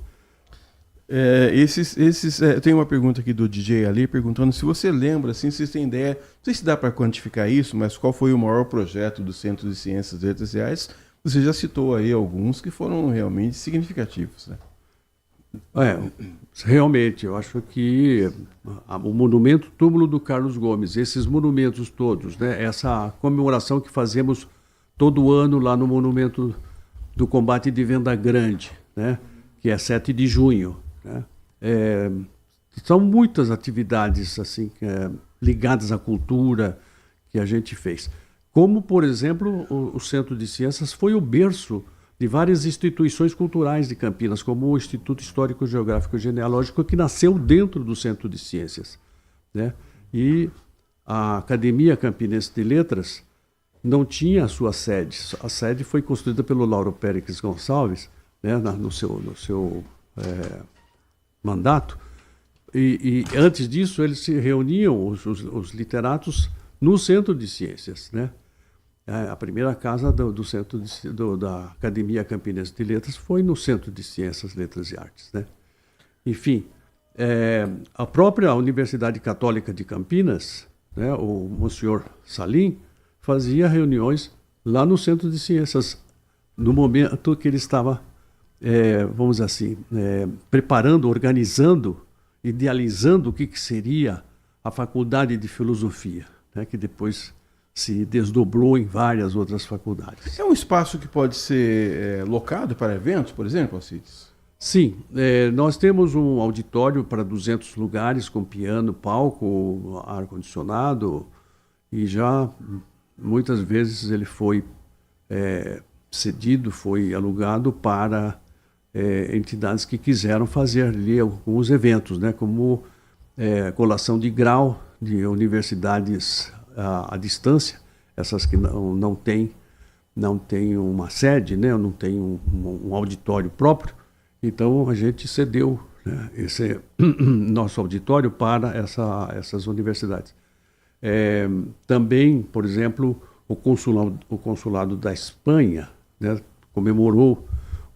Tem uma pergunta aqui do DJ Ali perguntando se você lembra, assim, se você tem ideia, não sei se dá para quantificar isso, mas qual foi o maior projeto do Centro de Ciências e Letras e Artes? Você já citou aí alguns que foram realmente significativos, né? Realmente, eu acho que o Monumento Túmulo do Carlos Gomes, esses monumentos todos, né, essa comemoração que fazemos todo ano lá no Monumento do Combate de Venda Grande, né, que é 7 de junho, né, são muitas atividades assim, ligadas à cultura que a gente fez. Como, por exemplo, o Centro de Ciências foi o berço de várias instituições culturais de Campinas, como o Instituto Histórico Geográfico Genealógico, que nasceu dentro do Centro de Ciências, né? E a Academia Campinense de Letras não tinha a sua sede. A sede foi construída pelo Lauro Pérez Gonçalves, né, no seu mandato. E antes disso, eles se reuniam, os literatos, no Centro de Ciências, né? A primeira casa do Centro da Academia Campinense de Letras foi no Centro de Ciências, Letras e Artes, né? Enfim, a própria Universidade Católica de Campinas, né, o Monsenhor Salim, fazia reuniões lá no Centro de Ciências, no momento que ele estava, vamos dizer assim, preparando, organizando, idealizando o que seria a Faculdade de Filosofia, né, que depois se desdobrou em várias outras faculdades. É um espaço que pode ser locado para eventos, por exemplo, Alcides? Sim, nós temos um auditório para 200 lugares, com piano, palco, ar-condicionado, e já muitas vezes ele foi cedido, foi alugado para entidades que quiseram fazer ali alguns eventos, né, como colação de grau de universidades à distância, essas que não têm uma sede, né, não tem um auditório próprio. Então a gente cedeu, né, esse nosso auditório para essas universidades. Também, por exemplo, o consulado da Espanha, né, comemorou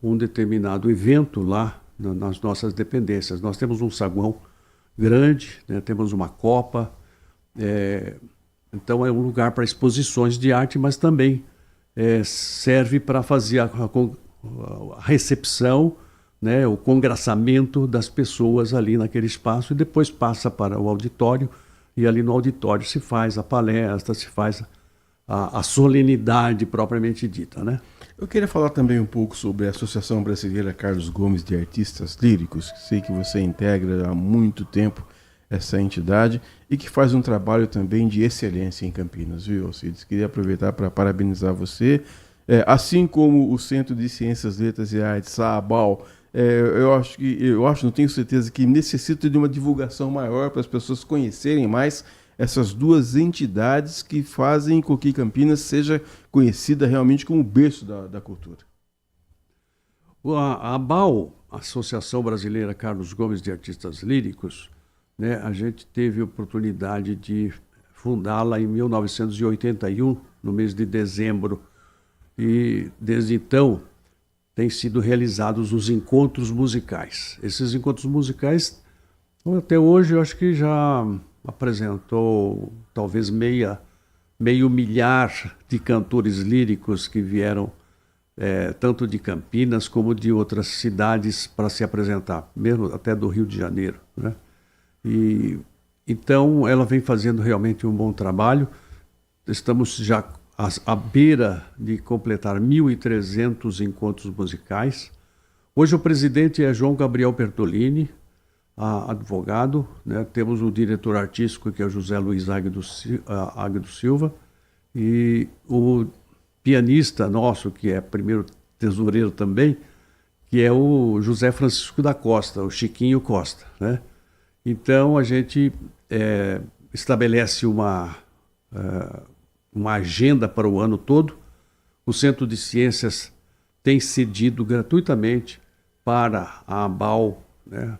um determinado evento lá nas nossas dependências. Nós temos um saguão grande, né, temos uma copa. Então é um lugar para exposições de arte, mas também serve para fazer a recepção, né, o congraçamento das pessoas ali naquele espaço, e depois passa para o auditório, e ali no auditório se faz a palestra, se faz a solenidade propriamente dita, né? Eu queria falar também um pouco sobre a Associação Brasileira Carlos Gomes de Artistas Líricos, que sei que você integra há muito tempo essa entidade e que faz um trabalho também de excelência em Campinas, viu, Alcides? Queria aproveitar para parabenizar você, assim como o Centro de Ciências, Letras e Artes, Saabal. Eu acho, não tenho certeza, que necessita de uma divulgação maior para as pessoas conhecerem mais essas duas entidades que fazem com que Campinas seja conhecida realmente como o berço da cultura? A ABAL, Associação Brasileira Carlos Gomes de Artistas Líricos, né, a gente teve a oportunidade de fundá-la em 1981, no mês de dezembro. E desde então têm sido realizados os encontros musicais. Esses encontros musicais, até hoje, eu acho que já apresentou talvez meio milhar de cantores líricos que vieram tanto de Campinas como de outras cidades para se apresentar, mesmo até do Rio de Janeiro, né? E então ela vem fazendo realmente um bom trabalho. Estamos já à beira de completar 1.300 encontros musicais. Hoje o presidente é João Gabriel Bertolini, advogado, né? Temos o diretor artístico, que é o José Luiz Águido Silva, e o pianista nosso, que é primeiro tesoureiro também, que é o José Francisco da Costa, o Chiquinho Costa, né? Então a gente estabelece uma agenda para o ano todo. O Centro de Ciências tem cedido gratuitamente para a ABAL, né,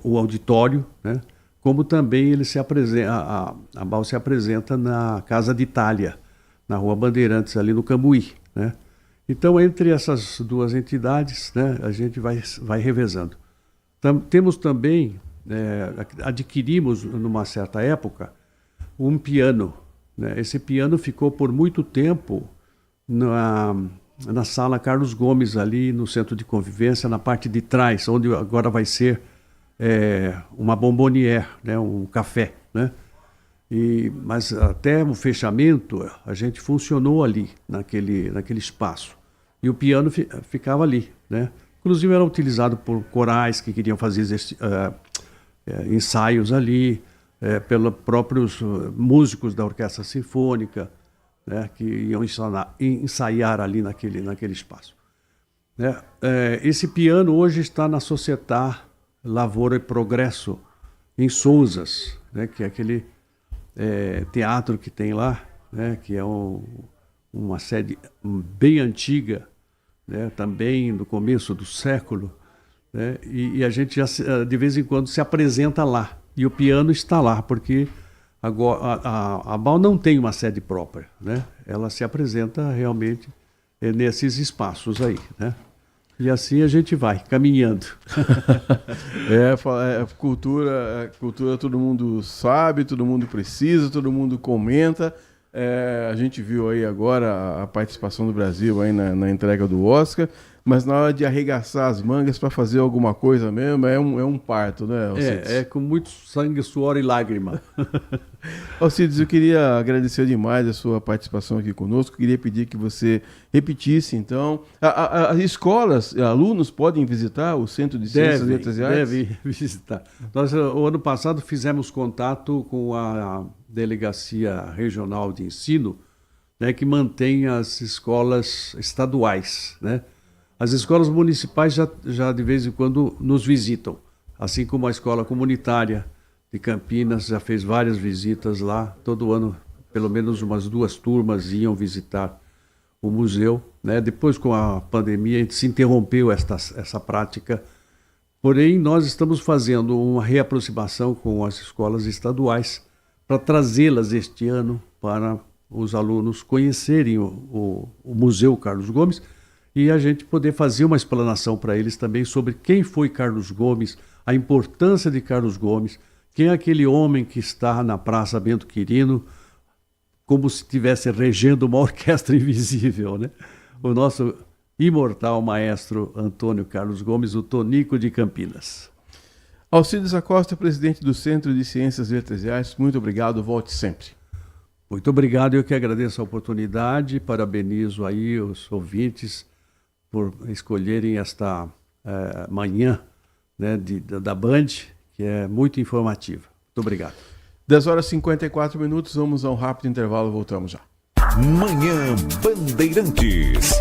o auditório, né, como também ele se apresenta, a ABAL se apresenta na Casa de Itália, na Rua Bandeirantes, ali no Cambuí, né? Então, entre essas duas entidades, né, a gente vai revezando. Temos também, adquirimos numa certa época, um piano, né? Esse piano ficou por muito tempo na sala Carlos Gomes, ali no Centro de Convivência, na parte de trás, onde agora vai ser uma bombonière, né? Um café, né? Mas até o fechamento, a gente funcionou ali, naquele espaço. E o piano ficava ali, né? Inclusive era utilizado por corais que queriam fazer ensaios ali, pelos próprios músicos da Orquestra Sinfônica, né, que iam ensaiar ali naquele espaço. Né? Esse piano hoje está na Società Lavoro e Progresso, em Sousas, né, que é aquele teatro que tem lá, né, que é uma sede bem antiga, né, também do começo do século, né, e a gente já de vez em quando se apresenta lá. E o piano está lá, porque agora a ABAL não tem uma sede própria, né? Ela se apresenta realmente nesses espaços aí, né? E assim a gente vai, caminhando. Cultura todo mundo sabe, todo mundo precisa, todo mundo comenta. A gente viu aí agora a participação do Brasil aí na entrega do Oscar, mas na hora de arregaçar as mangas para fazer alguma coisa mesmo, é um parto, né, Alcides? É com muito sangue, suor e lágrima. Alcides, eu queria agradecer demais a sua participação aqui conosco, queria pedir que você repetisse, então. As escolas, alunos podem visitar o Centro de Ciências e Letras e Artes? Devem visitar. Nós, o ano passado, fizemos contato com a Delegacia Regional de Ensino, né, que mantém as escolas estaduais, né? As escolas municipais já de vez em quando nos visitam, assim como a escola comunitária de Campinas já fez várias visitas lá. Todo ano, pelo menos umas 2 turmas iam visitar o museu, né? Depois, com a pandemia, a gente se interrompeu essa prática. Porém, nós estamos fazendo uma reaproximação com as escolas estaduais para trazê-las este ano para os alunos conhecerem o Museu Carlos Gomes, e a gente poder fazer uma explanação para eles também sobre quem foi Carlos Gomes, a importância de Carlos Gomes, quem é aquele homem que está na Praça Bento Quirino, como se estivesse regendo uma orquestra invisível, né? O nosso imortal maestro Antônio Carlos Gomes, o Tonico de Campinas. Alcides Acosta, presidente do Centro de Ciências, Letras e Artes, muito obrigado, volte sempre. Muito obrigado, eu que agradeço a oportunidade, parabenizo aí os ouvintes por escolherem esta manhã, né, da Band, que é muito informativa. Muito obrigado. 10h54, vamos a um rápido intervalo, voltamos já. Manhã Bandeirantes.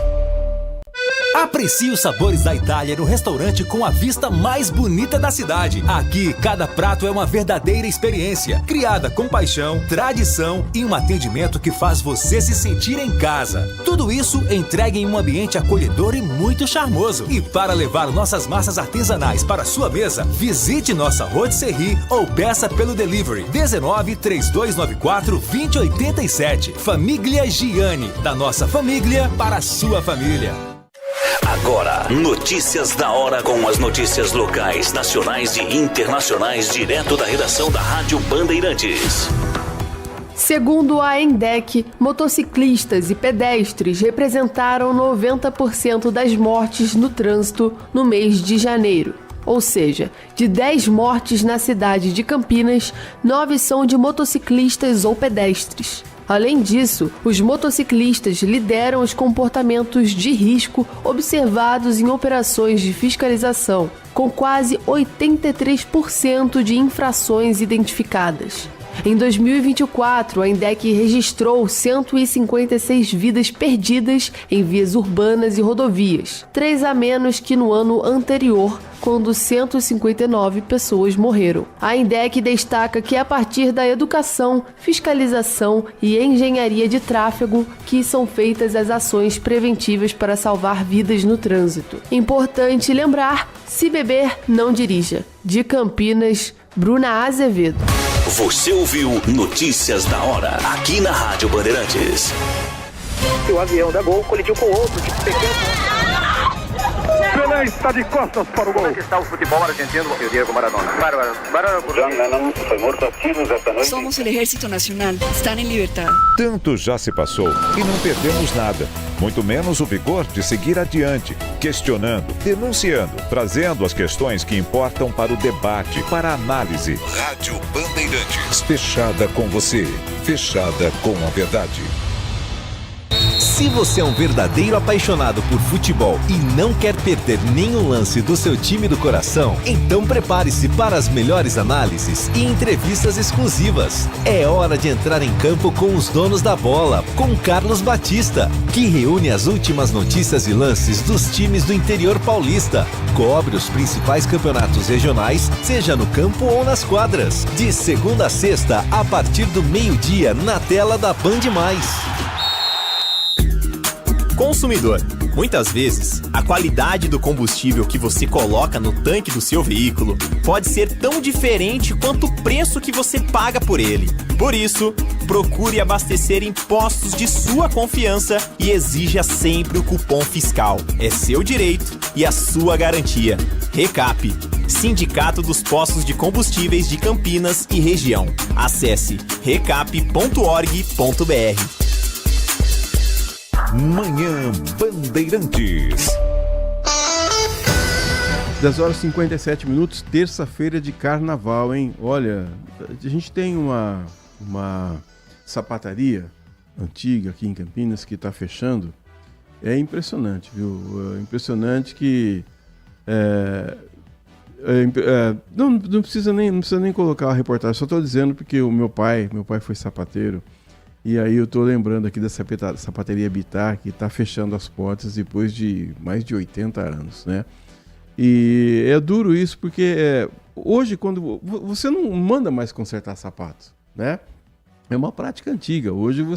Aprecie os sabores da Itália no restaurante com a vista mais bonita da cidade. Aqui, cada prato é uma verdadeira experiência, criada com paixão, tradição e um atendimento que faz você se sentir em casa. Tudo isso entregue em um ambiente acolhedor e muito charmoso. E para levar nossas massas artesanais para sua mesa, visite nossa rotisserie ou peça pelo delivery 19 3294 2087. Família Giani, da nossa família para a sua família. Agora, notícias da hora com as notícias locais, nacionais e internacionais, direto da redação da Rádio Bandeirantes. Segundo a ENDEC, motociclistas e pedestres representaram 90% das mortes no trânsito no mês de janeiro. Ou seja, de 10 mortes na cidade de Campinas, 9 são de motociclistas ou pedestres. Além disso, os motociclistas lideram os comportamentos de risco observados em operações de fiscalização, com quase 83% de infrações identificadas. Em 2024, a ENDEC registrou 156 vidas perdidas em vias urbanas e rodovias, 3 a menos que no ano anterior, quando 159 pessoas morreram. A ENDEC destaca que é a partir da educação, fiscalização e engenharia de tráfego que são feitas as ações preventivas para salvar vidas no trânsito. Importante lembrar, se beber, não dirija. De Campinas, Bruna Azevedo. Você ouviu Notícias da Hora, aqui na Rádio Bandeirantes. O avião da Gol colidiu com outro de pequeno. Pelé está de costas para o gol. Como é que está o futebol argentino e o Diego Maradona? Bárbaro. John Lennon foi morto a tiros esta noite. Somos o Ejército Nacional. Estão em liberdade. Tanto já se passou e não perdemos nada. Muito menos o vigor de seguir adiante, questionando, denunciando, trazendo as questões que importam para o debate, para a análise. Rádio Bandeirantes. Fechada com você. Fechada com a verdade. Se você é um verdadeiro apaixonado por futebol e não quer perder nenhum lance do seu time do coração, então prepare-se para as melhores análises e entrevistas exclusivas. É hora de entrar em campo com os donos da bola, com Carlos Batista, que reúne as últimas notícias e lances dos times do interior paulista. Cobre os principais campeonatos regionais, seja no campo ou nas quadras. De segunda a sexta, a partir do meio-dia, na tela da Band+. Consumidor. Muitas vezes, a qualidade do combustível que você coloca no tanque do seu veículo pode ser tão diferente quanto o preço que você paga por ele. Por isso, procure abastecer em postos de sua confiança e exija sempre o cupom fiscal. É seu direito e a sua garantia. Recap, Sindicato dos Postos de Combustíveis de Campinas e Região. Acesse recap.org.br. Manhã Bandeirantes. 10 horas e 57 minutos, terça-feira de carnaval, hein? Olha, a gente tem uma sapataria antiga aqui em Campinas que está fechando. É impressionante, viu? É impressionante que... não precisa nem colocar a reportagem, só estou dizendo porque o meu pai foi sapateiro. E aí eu estou lembrando aqui da sapateria Bitar, que está fechando as portas depois de mais de 80 anos, né? E é duro isso porque hoje, quando você não manda mais consertar sapatos, né? É uma prática antiga. Hoje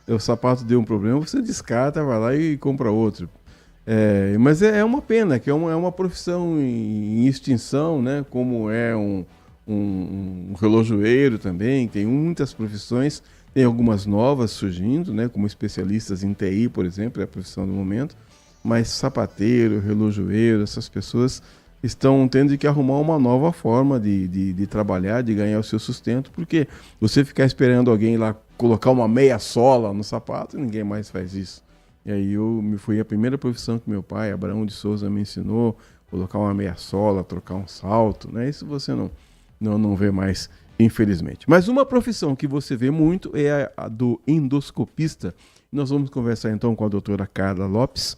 o sapato deu um problema, você descarta, vai lá e compra outro. Mas é uma pena, que é uma profissão em extinção, né? Como é um relojoeiro também, tem muitas profissões. Tem algumas novas surgindo, né, como especialistas em TI, por exemplo, é a profissão do momento, mas sapateiro, relojoeiro, essas pessoas estão tendo que arrumar uma nova forma de trabalhar, de ganhar o seu sustento, porque você ficar esperando alguém lá colocar uma meia sola no sapato, ninguém mais faz isso. E aí foi a primeira profissão que meu pai, Abraão de Souza, me ensinou, colocar uma meia sola, trocar um salto, né? Isso você não vê mais, infelizmente. Mas uma profissão que você vê muito é a do endoscopista. Nós vamos conversar então com a doutora Carla Lopes,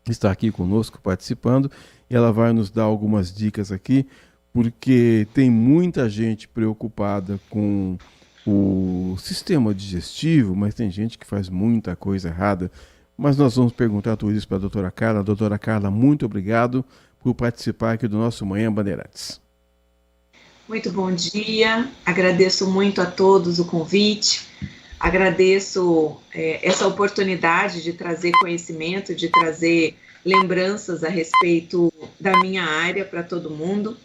que está aqui conosco participando, e ela vai nos dar algumas dicas aqui, porque tem muita gente preocupada com o sistema digestivo, mas tem gente que faz muita coisa errada. mas nós vamos perguntar tudo isso para a doutora Carla. Doutora Carla, muito obrigado por participar aqui do nosso Manhã Bandeirantes. Muito bom dia, agradeço muito a todos o convite, agradeço essa oportunidade de trazer conhecimento, de trazer lembranças a respeito da minha área para todo mundo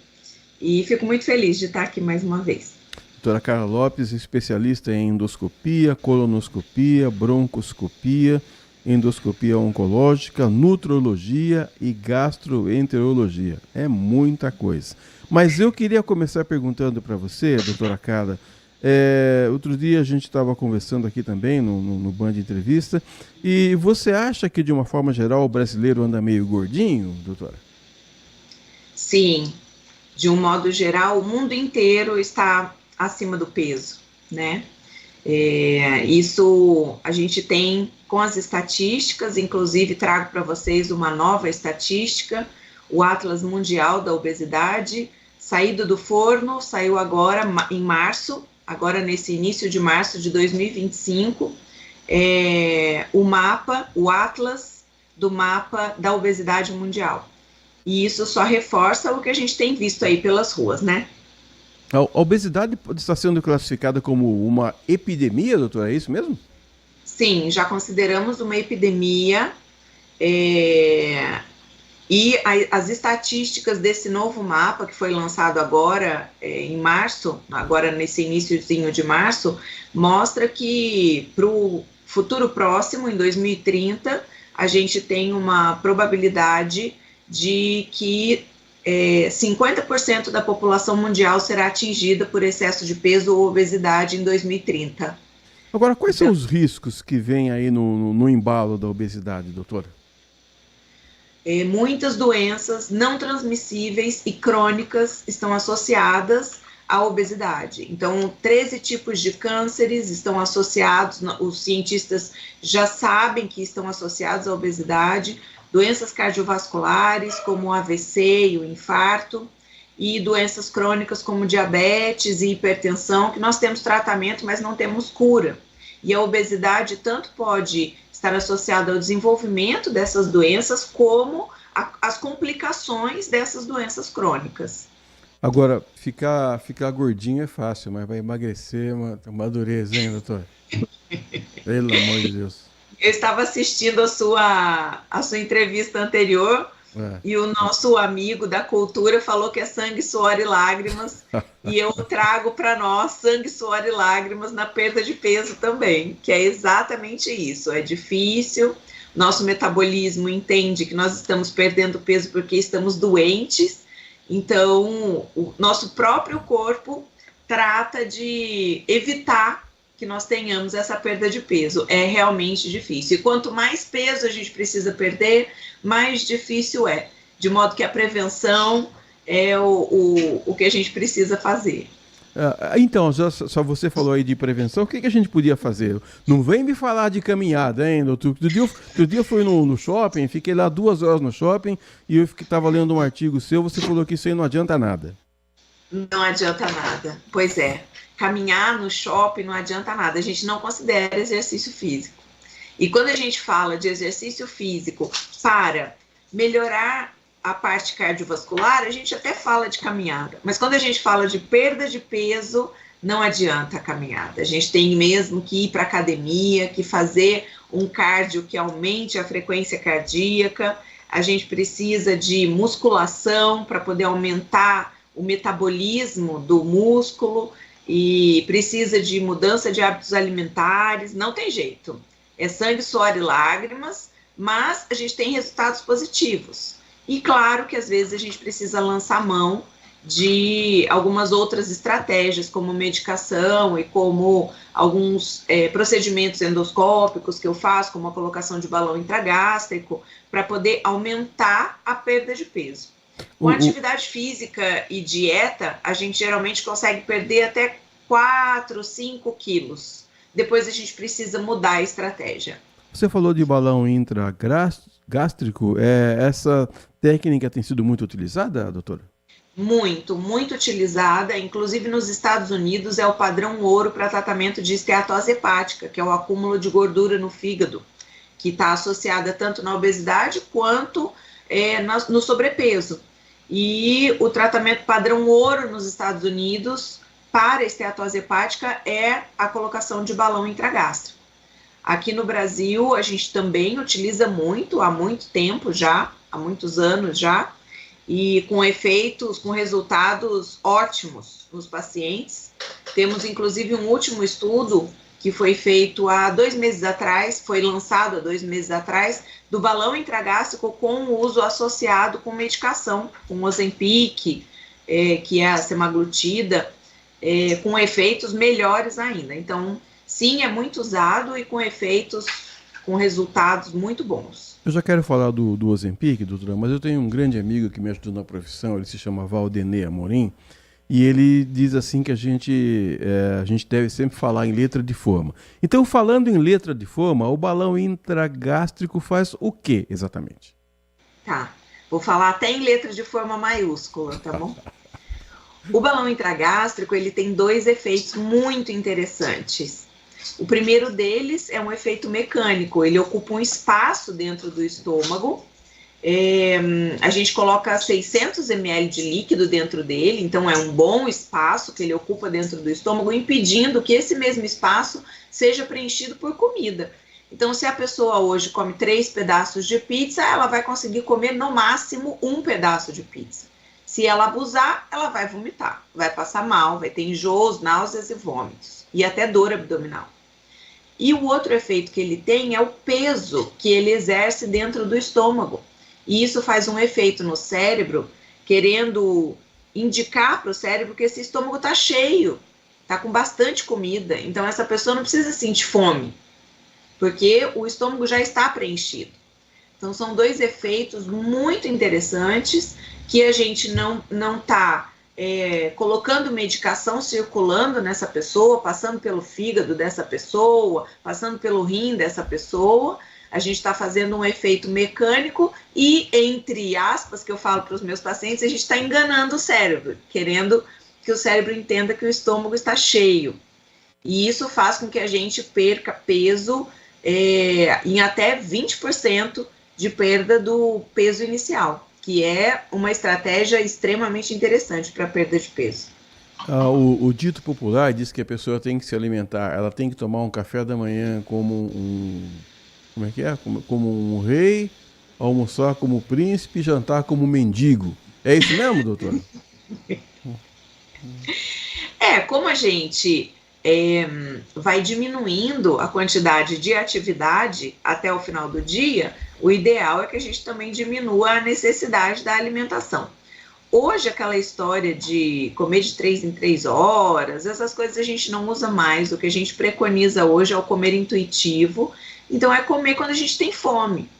e fico muito feliz de estar aqui mais uma vez. Doutora Carla Lopes, especialista em endoscopia, colonoscopia, broncoscopia, endoscopia oncológica, nutrologia e gastroenterologia. É muita coisa. Mas eu queria começar perguntando para você, doutora Carla, outro dia a gente estava conversando aqui também no Band Entrevista, e você acha que de uma forma geral o brasileiro anda meio gordinho, doutora? Sim, de um modo geral o mundo inteiro está acima do peso, né? Isso a gente tem com as estatísticas, inclusive trago para vocês uma nova estatística, o Atlas Mundial da Obesidade, saído do forno, saiu agora em março, agora nesse início de março de 2025, o Atlas do mapa da obesidade mundial. E isso só reforça o que a gente tem visto aí pelas ruas, né? A obesidade está sendo classificada como uma epidemia, doutora, é isso mesmo? Sim, já consideramos uma epidemia, e as estatísticas desse novo mapa, que foi lançado agora em março, agora nesse iniciozinho de março, mostra que para o futuro próximo, em 2030, a gente tem uma probabilidade de que 50% da população mundial será atingida por excesso de peso ou obesidade em 2030. Agora, quais são os riscos que vêm aí no embalo da obesidade, doutora? Muitas doenças não transmissíveis e crônicas estão associadas à obesidade. Então, 13 tipos de cânceres estão associados, os cientistas já sabem que estão associados à obesidade, doenças cardiovasculares, como o AVC e o infarto, e doenças crônicas como diabetes e hipertensão, que nós temos tratamento, mas não temos cura. E a obesidade tanto pode estar associada ao desenvolvimento dessas doenças, como as complicações dessas doenças crônicas. Agora, ficar gordinho é fácil, mas vai emagrecer é uma dureza, hein, doutor? Pelo amor de Deus. Eu estava assistindo a sua entrevista anterior e o nosso amigo da cultura falou que é sangue, suor e lágrimas e eu trago para nós sangue, suor e lágrimas na perda de peso também, que é exatamente isso, é difícil, nosso metabolismo entende que nós estamos perdendo peso porque estamos doentes, então o nosso próprio corpo trata de evitar que nós tenhamos essa perda de peso. É realmente difícil. E quanto mais peso a gente precisa perder, mais difícil é. De modo que a prevenção é o que a gente precisa fazer. Então, só você falou aí de prevenção, o que a gente podia fazer? Não vem me falar de caminhada, hein, doutor? Outro dia eu fui no shopping, fiquei lá 2 horas no shopping e eu estava lendo um artigo seu, você falou que isso aí não adianta nada. Não adianta nada, pois é. Caminhar no shopping não adianta nada, a gente não considera exercício físico. E quando a gente fala de exercício físico para melhorar a parte cardiovascular, a gente até fala de caminhada. Mas quando a gente fala de perda de peso, não adianta a caminhada. A gente tem mesmo que ir para a academia, que fazer um cardio que aumente a frequência cardíaca. A gente precisa de musculação para poder aumentar o metabolismo do músculo e precisa de mudança de hábitos alimentares. Não tem jeito. É sangue, suor e lágrimas, mas a gente tem resultados positivos. E claro que às vezes a gente precisa lançar mão de algumas outras estratégias, como medicação e como alguns procedimentos endoscópicos que eu faço, como a colocação de balão intragástrico, para poder aumentar a perda de peso. Com atividade física e dieta, a gente geralmente consegue perder até 4, 5 quilos. Depois a gente precisa mudar a estratégia. Você falou de balão intragástrico, essa técnica tem sido muito utilizada, doutora? Muito, muito utilizada, inclusive nos Estados Unidos é o padrão ouro para tratamento de esteatose hepática, que é o acúmulo de gordura no fígado, que está associada tanto na obesidade quanto no sobrepeso. E o tratamento padrão ouro nos Estados Unidos para esteatose hepática é a colocação de balão intragástrico. Aqui no Brasil, a gente também utiliza muito, há muito tempo já, há muitos anos já, e com efeitos, com resultados ótimos nos pacientes. Temos, inclusive, um último estudo que foi feito há 2 meses atrás, foi lançado há 2 meses atrás, do balão intragástrico com o uso associado com medicação, com Ozempic, que é a semaglutida, com efeitos melhores ainda. Então, sim, é muito usado e com efeitos, com resultados muito bons. Eu já quero falar do Ozempic, doutora, mas eu tenho um grande amigo que me ajudou na profissão, ele se chama Valdenê Amorim, e ele diz assim que a gente deve sempre falar em letra de forma. Então, falando em letra de forma, o balão intragástrico faz o que exatamente? Tá, vou falar até em letra de forma maiúscula, tá bom? O balão intragástrico, ele tem 2 efeitos muito interessantes. O primeiro deles é um efeito mecânico, ele ocupa um espaço dentro do estômago, a gente coloca 600 ml de líquido dentro dele, então é um bom espaço que ele ocupa dentro do estômago, impedindo que esse mesmo espaço seja preenchido por comida. Então, se a pessoa hoje come 3 pedaços de pizza, ela vai conseguir comer no máximo 1 pedaço de pizza. Se ela abusar, ela vai vomitar, vai passar mal, vai ter enjoos, náuseas e vômitos, e até dor abdominal. E o outro efeito que ele tem é o peso que ele exerce dentro do estômago. E isso faz um efeito no cérebro, querendo indicar para o cérebro que esse estômago está cheio, está com bastante comida. Então, essa pessoa não precisa sentir fome, porque o estômago já está preenchido. Então, são 2 efeitos muito interessantes que a gente não está colocando medicação circulando nessa pessoa, passando pelo fígado dessa pessoa, passando pelo rim dessa pessoa. A gente está fazendo um efeito mecânico e, entre aspas, que eu falo para os meus pacientes, a gente está enganando o cérebro, querendo que o cérebro entenda que o estômago está cheio. E isso faz com que a gente perca peso em até 20% de perda do peso inicial, que é uma estratégia extremamente interessante para perda de peso. O dito popular diz que a pessoa tem que se alimentar, ela tem que tomar um café da manhã como como é que é? Como um rei, almoçar como príncipe, jantar como mendigo. É isso mesmo, doutora? Como a gente vai diminuindo a quantidade de atividade até o final do dia, o ideal é que a gente também diminua a necessidade da alimentação. Hoje, aquela história de comer de 3 em 3 horas, essas coisas a gente não usa mais. O que a gente preconiza hoje é o comer intuitivo. Então, é comer quando a gente tem fome.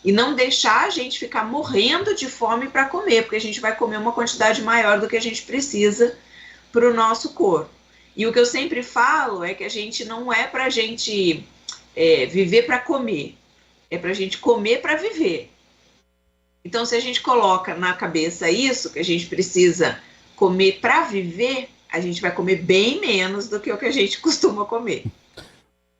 E não deixar a gente ficar morrendo de fome para comer, porque a gente vai comer uma quantidade maior do que a gente precisa para o nosso corpo. E o que eu sempre falo é que a gente não é para a gente viver para comer, é para a gente comer para viver. Então, se a gente coloca na cabeça isso, que a gente precisa comer para viver, a gente vai comer bem menos do que o que a gente costuma comer.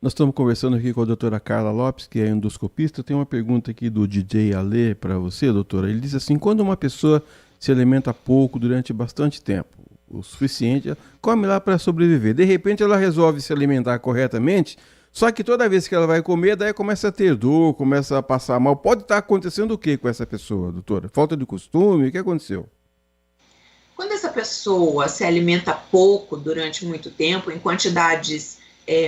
Nós estamos conversando aqui com a doutora Carla Lopes, que é endoscopista. Tem uma pergunta aqui do DJ Ale para você, doutora. Ele diz assim, quando uma pessoa se alimenta pouco durante bastante tempo, o suficiente, ela come lá para sobreviver. De repente ela resolve se alimentar corretamente, só que toda vez que ela vai comer, daí começa a ter dor, começa a passar mal. Pode estar acontecendo o que com essa pessoa, doutora? Falta de costume? O que aconteceu? Quando essa pessoa se alimenta pouco durante muito tempo, em quantidades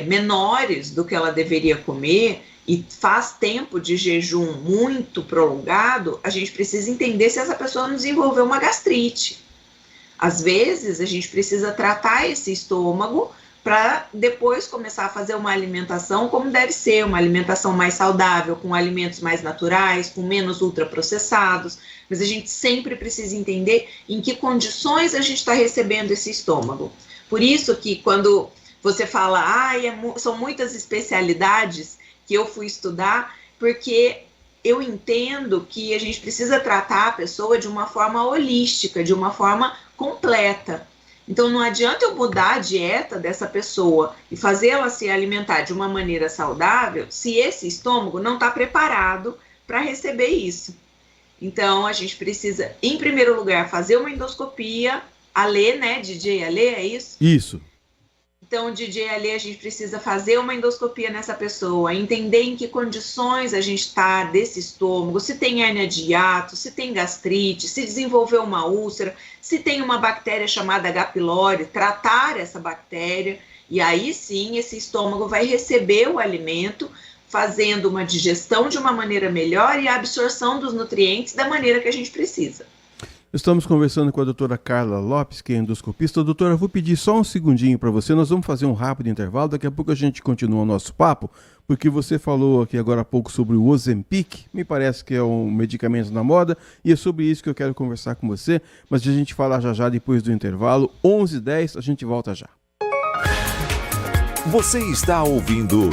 menores do que ela deveria comer, e faz tempo de jejum muito prolongado, a gente precisa entender se essa pessoa não desenvolveu uma gastrite. Às vezes, a gente precisa tratar esse estômago para depois começar a fazer uma alimentação como deve ser, uma alimentação mais saudável, com alimentos mais naturais, com menos ultraprocessados, mas a gente sempre precisa entender em que condições a gente está recebendo esse estômago. Por isso que quando você fala, são muitas especialidades que eu fui estudar, porque eu entendo que a gente precisa tratar a pessoa de uma forma holística, de uma forma completa. Então, não adianta eu mudar a dieta dessa pessoa e fazer ela se alimentar de uma maneira saudável se esse estômago não está preparado para receber isso. Então, a gente precisa, em primeiro lugar, fazer uma endoscopia. Alê, né? DJ Alê, é isso? Isso. Então, DJ Alê, a gente precisa fazer uma endoscopia nessa pessoa, entender em que condições a gente está desse estômago, se tem hérnia de hiato, se tem gastrite, se desenvolveu uma úlcera, se tem uma bactéria chamada H. pylori, tratar essa bactéria, e aí sim esse estômago vai receber o alimento, fazendo uma digestão de uma maneira melhor e a absorção dos nutrientes da maneira que a gente precisa. Estamos conversando com a doutora Carla Lopes, que é endoscopista. Doutora, vou pedir só um segundinho para você, nós vamos fazer um rápido intervalo, daqui a pouco a gente continua o nosso papo, porque você falou aqui agora há pouco sobre o Ozempic, me parece que é um medicamento na moda, e é sobre isso que eu quero conversar com você, mas a gente fala já depois do intervalo, 11h10, a gente volta já. Você está ouvindo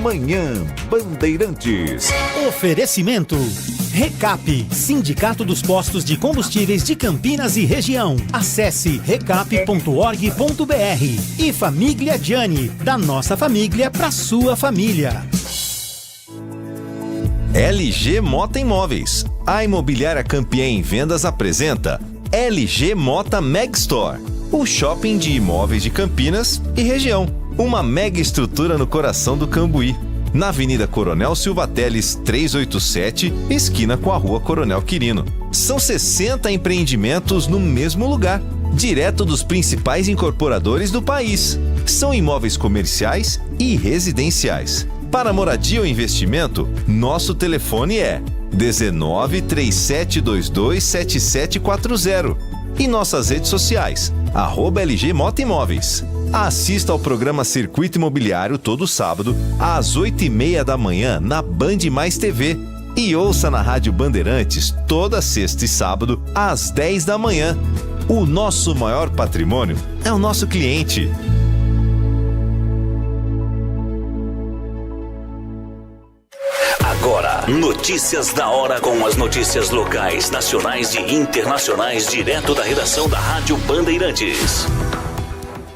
Manhã Bandeirantes. Oferecimento. Recap, Sindicato dos Postos de Combustíveis de Campinas e Região. Acesse recap.org.br. E Família Gianni, da nossa família para sua família. LG Mota Imóveis. A imobiliária campeã em vendas apresenta LG Mota Meg Store, o shopping de imóveis de Campinas e região. Uma mega estrutura no coração do Cambuí, na Avenida Coronel Silva Teles 387, esquina com a Rua Coronel Quirino. São 60 empreendimentos no mesmo lugar, direto dos principais incorporadores do país. São imóveis comerciais e residenciais. Para moradia ou investimento, nosso telefone é 19 3722 7740 e nossas redes sociais, @LG Mota Imóveis. Assista ao programa Circuito Imobiliário todo sábado, às 8h30 da manhã, na Band Mais TV. E ouça na Rádio Bandeirantes, toda sexta e sábado, às 10 da manhã. O nosso maior patrimônio é o nosso cliente. Agora, notícias da hora com as notícias locais, nacionais e internacionais, direto da redação da Rádio Bandeirantes.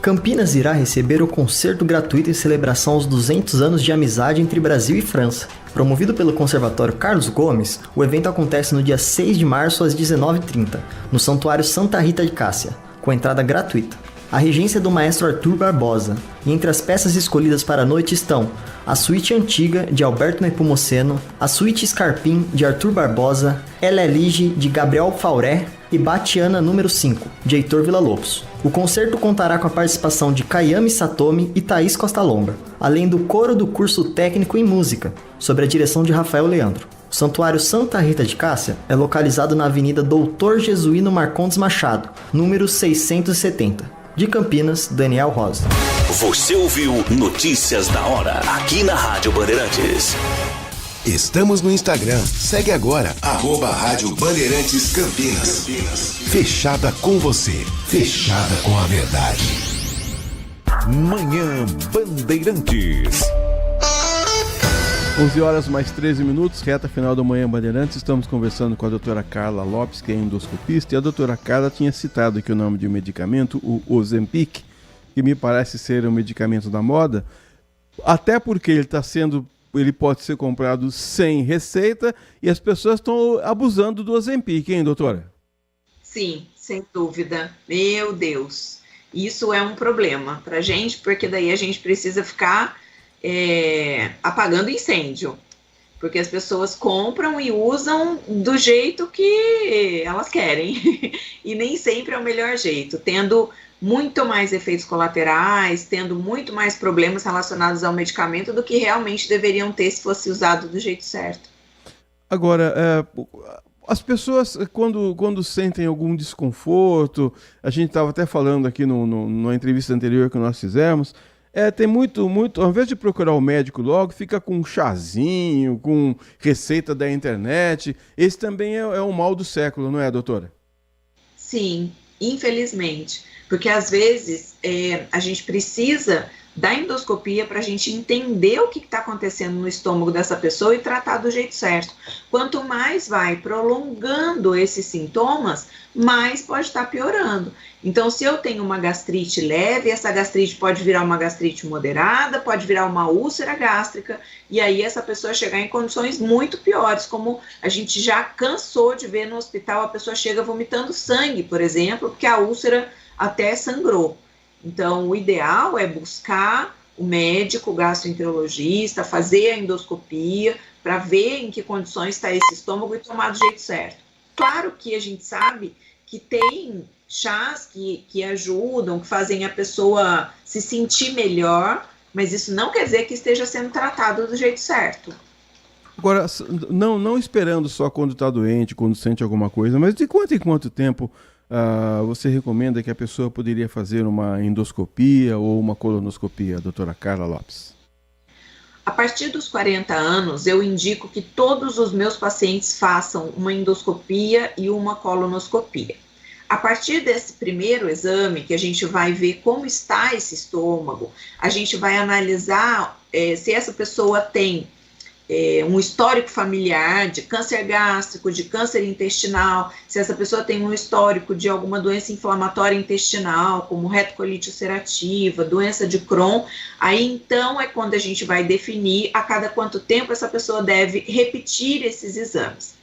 Campinas irá receber o concerto gratuito em celebração aos 200 anos de amizade entre Brasil e França. Promovido pelo Conservatório Carlos Gomes, o evento acontece no dia 6 de março às 19h30, no Santuário Santa Rita de Cássia, com entrada gratuita. A regência é do maestro Arthur Barbosa, e entre as peças escolhidas para a noite estão a Suíte Antiga, de Alberto Nepomuceno, a Suíte Scarpim, de Arthur Barbosa, Ela Elige, de Gabriel Fauré, e Batiana número 5, de Heitor Villa-Lobos. O concerto contará com a participação de Kayami Satomi e Thaís Costa Longa, além do coro do curso técnico em música, sob a direção de Rafael Leandro. O Santuário Santa Rita de Cássia é localizado na Avenida Doutor Jesuíno Marcondes Machado, número 670. De Campinas, Daniel Rosa. Você ouviu Notícias da Hora, aqui na Rádio Bandeirantes. Estamos no Instagram. Segue agora, @Rádio Bandeirantes Campinas. Fechada com você. Fechada com a verdade. Manhã Bandeirantes. 11h mais 13 minutos, reta final do Manhã Bandeirantes. Estamos conversando com a doutora Carla Lopes, que é endoscopista, e a doutora Carla tinha citado aqui o nome de um medicamento, o Ozempic, que me parece ser um medicamento da moda, até porque ele pode ser comprado sem receita e as pessoas estão abusando do Ozempic, hein, doutora? Sim, sem dúvida. Meu Deus. Isso é um problema pra gente, porque daí a gente precisa ficar apagando incêndio. Porque as pessoas compram e usam do jeito que elas querem. E nem sempre é o melhor jeito, tendo muito mais efeitos colaterais, tendo muito mais problemas relacionados ao medicamento do que realmente deveriam ter se fosse usado do jeito certo. Agora, as pessoas, quando sentem algum desconforto, a gente estava até falando aqui numa entrevista anterior que nós fizemos, tem muito, ao invés de procurar o médico logo, fica com um chazinho, com receita da internet. Esse também é um mal do século, não é, doutora? Sim, infelizmente. Porque às vezes a gente precisa da endoscopia para a gente entender o que está acontecendo no estômago dessa pessoa e tratar do jeito certo. Quanto mais vai prolongando esses sintomas, mais pode estar piorando. Então, se eu tenho uma gastrite leve, essa gastrite pode virar uma gastrite moderada, pode virar uma úlcera gástrica, e aí essa pessoa chegar em condições muito piores, como a gente já cansou de ver no hospital, a pessoa chega vomitando sangue, por exemplo, porque a úlcera até sangrou. Então, o ideal é buscar o médico, o gastroenterologista, fazer a endoscopia para ver em que condições está esse estômago e tomar do jeito certo. Claro que a gente sabe que tem chás que ajudam, que fazem a pessoa se sentir melhor, mas isso não quer dizer que esteja sendo tratado do jeito certo. Agora, não esperando só quando está doente, quando sente alguma coisa, mas de quanto em quanto tempo você recomenda que a pessoa poderia fazer uma endoscopia ou uma colonoscopia, doutora Carla Lopes? A partir dos 40 anos, eu indico que todos os meus pacientes façam uma endoscopia e uma colonoscopia. A partir desse primeiro exame, que a gente vai ver como está esse estômago, a gente vai analisar se essa pessoa tem um histórico familiar de câncer gástrico, de câncer intestinal, se essa pessoa tem um histórico de alguma doença inflamatória intestinal, como retocolite ulcerativa, doença de Crohn, aí então é quando a gente vai definir a cada quanto tempo essa pessoa deve repetir esses exames.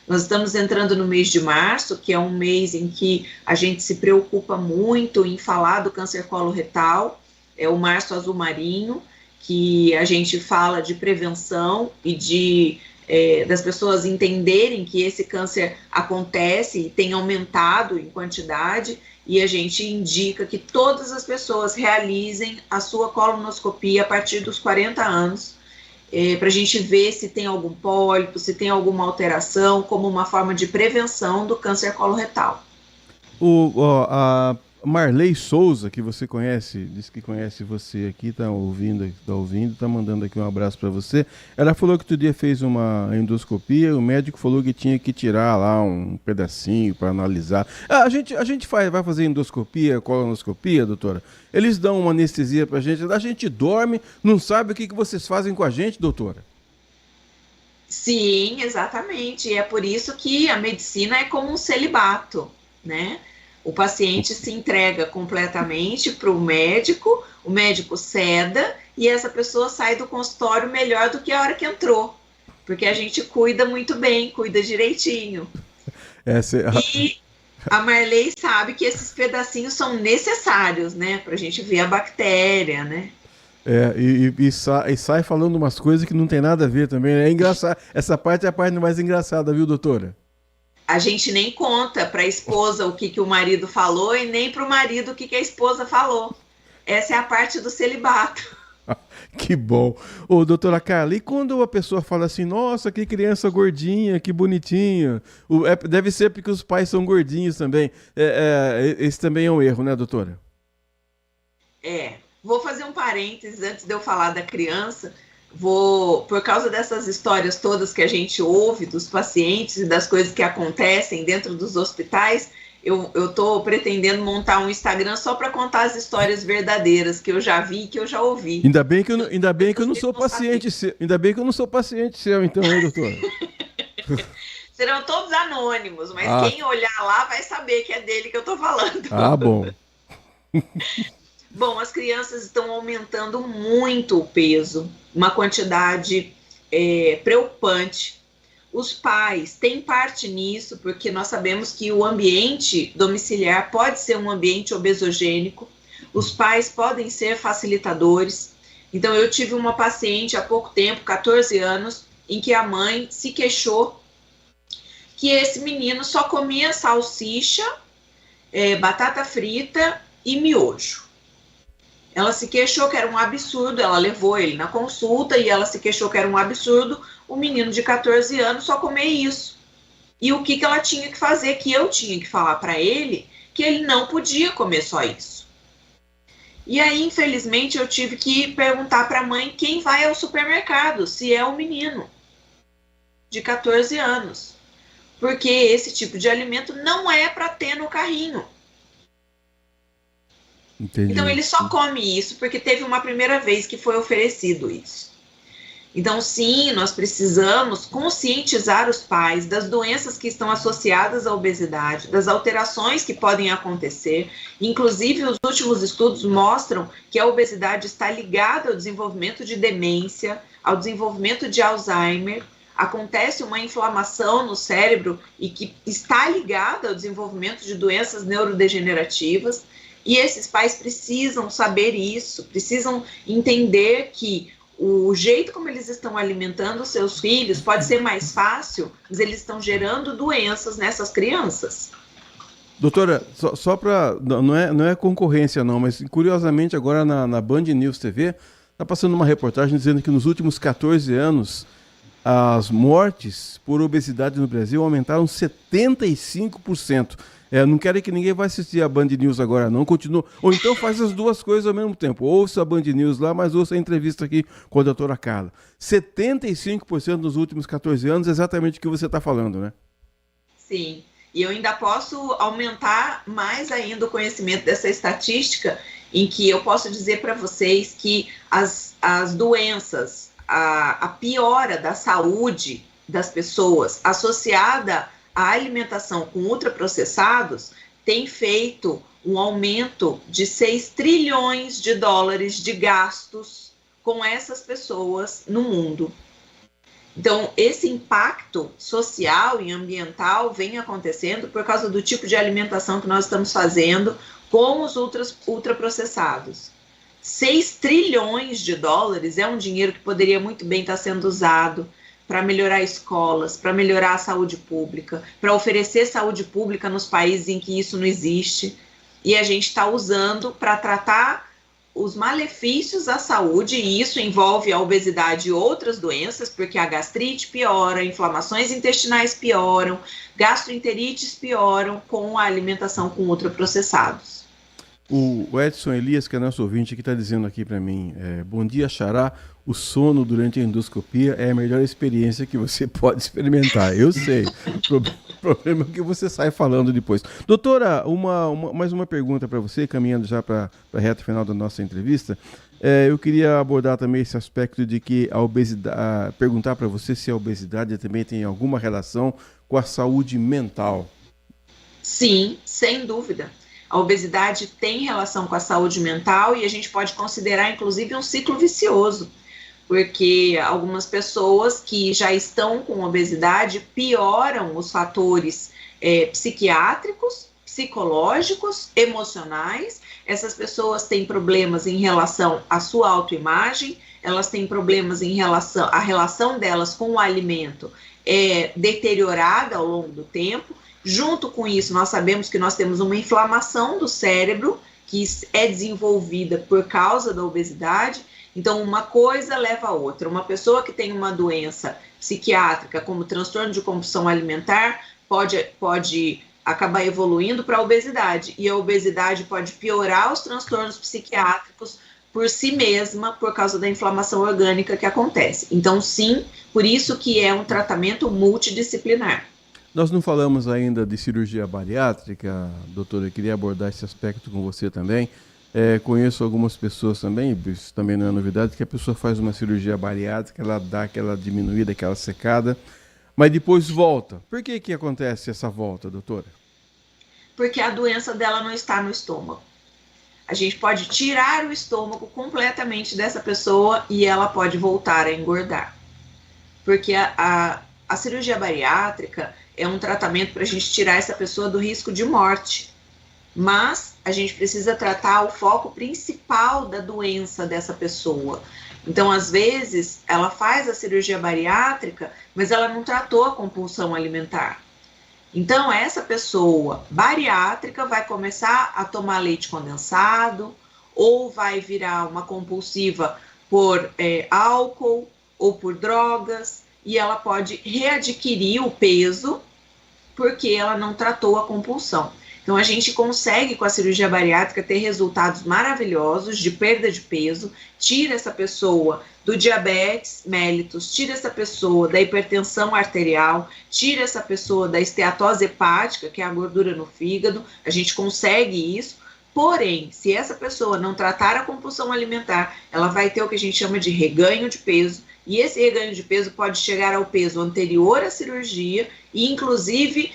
Nós estamos entrando no mês de março, que é um mês em que a gente se preocupa muito em falar do câncer coloretal, é o Março Azul Marinho, que a gente fala de prevenção e das pessoas entenderem que esse câncer acontece e tem aumentado em quantidade, e a gente indica que todas as pessoas realizem a sua colonoscopia a partir dos 40 anos, para a gente ver se tem algum pólipo, se tem alguma alteração, como uma forma de prevenção do câncer coloretal. A Marley Souza, que você conhece, disse que conhece você aqui, tá mandando aqui um abraço para você. Ela falou que outro dia fez uma endoscopia, o médico falou que tinha que tirar lá um pedacinho para analisar. A gente vai fazer endoscopia, colonoscopia, doutora? Eles dão uma anestesia pra gente, a gente dorme, não sabe o que vocês fazem com a gente, doutora? Sim, exatamente. E é por isso que a medicina é como um celibato, né? O paciente se entrega completamente para o médico ceda e essa pessoa sai do consultório melhor do que a hora que entrou, porque a gente cuida muito bem, cuida direitinho. E a Marley sabe que esses pedacinhos são necessários, né, para a gente ver a bactéria, né? E sai falando umas coisas que não tem nada a ver também, é engraçado. Essa parte é a parte mais engraçada, viu, doutora? A gente nem conta para a esposa o que o marido falou e nem para o marido o que a esposa falou. Essa é a parte do celibato. Que bom. Ô, doutora Carla, e quando a pessoa fala assim, nossa, que criança gordinha, que bonitinha, deve ser porque os pais são gordinhos também. Esse também é um erro, né, doutora? Vou fazer um parênteses antes de eu falar da criança. Por causa dessas histórias todas que a gente ouve dos pacientes e das coisas que acontecem dentro dos hospitais, eu estou pretendendo montar um Instagram só para contar as histórias verdadeiras que eu já vi e que eu já ouvi. Ainda bem que eu não sou paciente seu. Ainda bem que eu não sou paciente seu, então, hein, doutora? Serão todos anônimos, mas quem olhar lá vai saber que é dele que eu estou falando. Bom. Bom, as crianças estão aumentando muito o peso, uma quantidade preocupante. Os pais têm parte nisso, porque nós sabemos que o ambiente domiciliar pode ser um ambiente obesogênico. Os pais podem ser facilitadores. Então, eu tive uma paciente há pouco tempo, 14 anos, em que a mãe se queixou que esse menino só comia salsicha, batata frita e miojo. Ela se queixou que era um absurdo, ela levou ele na consulta e ela se queixou que era um absurdo o menino de 14 anos só comer isso. E o que ela tinha que fazer, que eu tinha que falar para ele, que ele não podia comer só isso. E aí, infelizmente, eu tive que perguntar para a mãe quem vai ao supermercado, se é o menino de 14 anos. Porque esse tipo de alimento não é para ter no carrinho. Entendi. Então ele só come isso porque teve uma primeira vez que foi oferecido isso. Então, sim, nós precisamos conscientizar os pais das doenças que estão associadas à obesidade, das alterações que podem acontecer. Inclusive, os últimos estudos mostram que a obesidade está ligada ao desenvolvimento de demência, ao desenvolvimento de Alzheimer. Acontece uma inflamação no cérebro e que está ligada ao desenvolvimento de doenças neurodegenerativas. E esses pais precisam saber isso, precisam entender que o jeito como eles estão alimentando os seus filhos pode ser mais fácil, mas eles estão gerando doenças nessas crianças. Doutora, só para... Não é concorrência não, mas curiosamente agora na Band News TV está passando uma reportagem dizendo que nos últimos 14 anos as mortes por obesidade no Brasil aumentaram 75%. Não quero que ninguém vai assistir a Band News agora, não. Continua. Ou então faz as duas coisas ao mesmo tempo. Ouça a Band News lá, mas ouça a entrevista aqui com a doutora Carla. 75% nos últimos 14 anos, exatamente o que você está falando, né? Sim. E eu ainda posso aumentar mais ainda o conhecimento dessa estatística, em que eu posso dizer para vocês que as doenças, a piora da saúde das pessoas associada a alimentação com ultraprocessados tem feito um aumento de 6 trilhões de dólares de gastos com essas pessoas no mundo. Então, esse impacto social e ambiental vem acontecendo por causa do tipo de alimentação que nós estamos fazendo com os ultraprocessados. 6 trilhões de dólares é um dinheiro que poderia muito bem estar sendo usado para melhorar escolas, para melhorar a saúde pública, para oferecer saúde pública nos países em que isso não existe. E a gente está usando para tratar os malefícios à saúde, e isso envolve a obesidade e outras doenças, porque a gastrite piora, inflamações intestinais pioram, gastroenterites pioram com a alimentação com ultraprocessados. O Edson Elias, que é nosso ouvinte, que está dizendo aqui para mim, bom dia, Xará, o sono durante a endoscopia é a melhor experiência que você pode experimentar. Eu sei, o problema é que você sai falando depois. Doutora, mais uma pergunta para você, caminhando já para a reta final da nossa entrevista. Eu queria abordar também esse aspecto de que a obesidade, perguntar para você se a obesidade também tem alguma relação com a saúde mental. Sim, sem dúvida. A obesidade tem relação com a saúde mental e a gente pode considerar, inclusive, um ciclo vicioso, porque algumas pessoas que já estão com obesidade pioram os fatores psiquiátricos, psicológicos, emocionais. Essas pessoas têm problemas em relação à sua autoimagem, elas têm problemas em relação à relação delas com o alimento deteriorada ao longo do tempo. Junto com isso, nós sabemos que nós temos uma inflamação do cérebro que é desenvolvida por causa da obesidade. Então, uma coisa leva a outra. Uma pessoa que tem uma doença psiquiátrica, como transtorno de compulsão alimentar, pode acabar evoluindo para a obesidade. E a obesidade pode piorar os transtornos psiquiátricos por si mesma, por causa da inflamação orgânica que acontece. Então, sim, por isso que é um tratamento multidisciplinar. Nós não falamos ainda de cirurgia bariátrica, doutora, eu queria abordar esse aspecto com você também. Conheço algumas pessoas também, isso também não é novidade, que a pessoa faz uma cirurgia bariátrica, ela dá aquela diminuída, aquela secada, mas depois volta. Por que acontece essa volta, doutora? Porque a doença dela não está no estômago. A gente pode tirar o estômago completamente dessa pessoa e ela pode voltar a engordar. Porque a cirurgia bariátrica é um tratamento para a gente tirar essa pessoa do risco de morte. Mas a gente precisa tratar o foco principal da doença dessa pessoa. Então, às vezes, ela faz a cirurgia bariátrica, mas ela não tratou a compulsão alimentar. Então, essa pessoa bariátrica vai começar a tomar leite condensado, ou vai virar uma compulsiva por álcool ou por drogas, e ela pode readquirir o peso porque ela não tratou a compulsão. Então, a gente consegue, com a cirurgia bariátrica, ter resultados maravilhosos de perda de peso, tira essa pessoa do diabetes mellitus, tira essa pessoa da hipertensão arterial, tira essa pessoa da esteatose hepática, que é a gordura no fígado. A gente consegue isso Porém, se essa pessoa não tratar a compulsão alimentar, ela vai ter o que a gente chama de reganho de peso, e esse reganho de peso pode chegar ao peso anterior à cirurgia e, inclusive,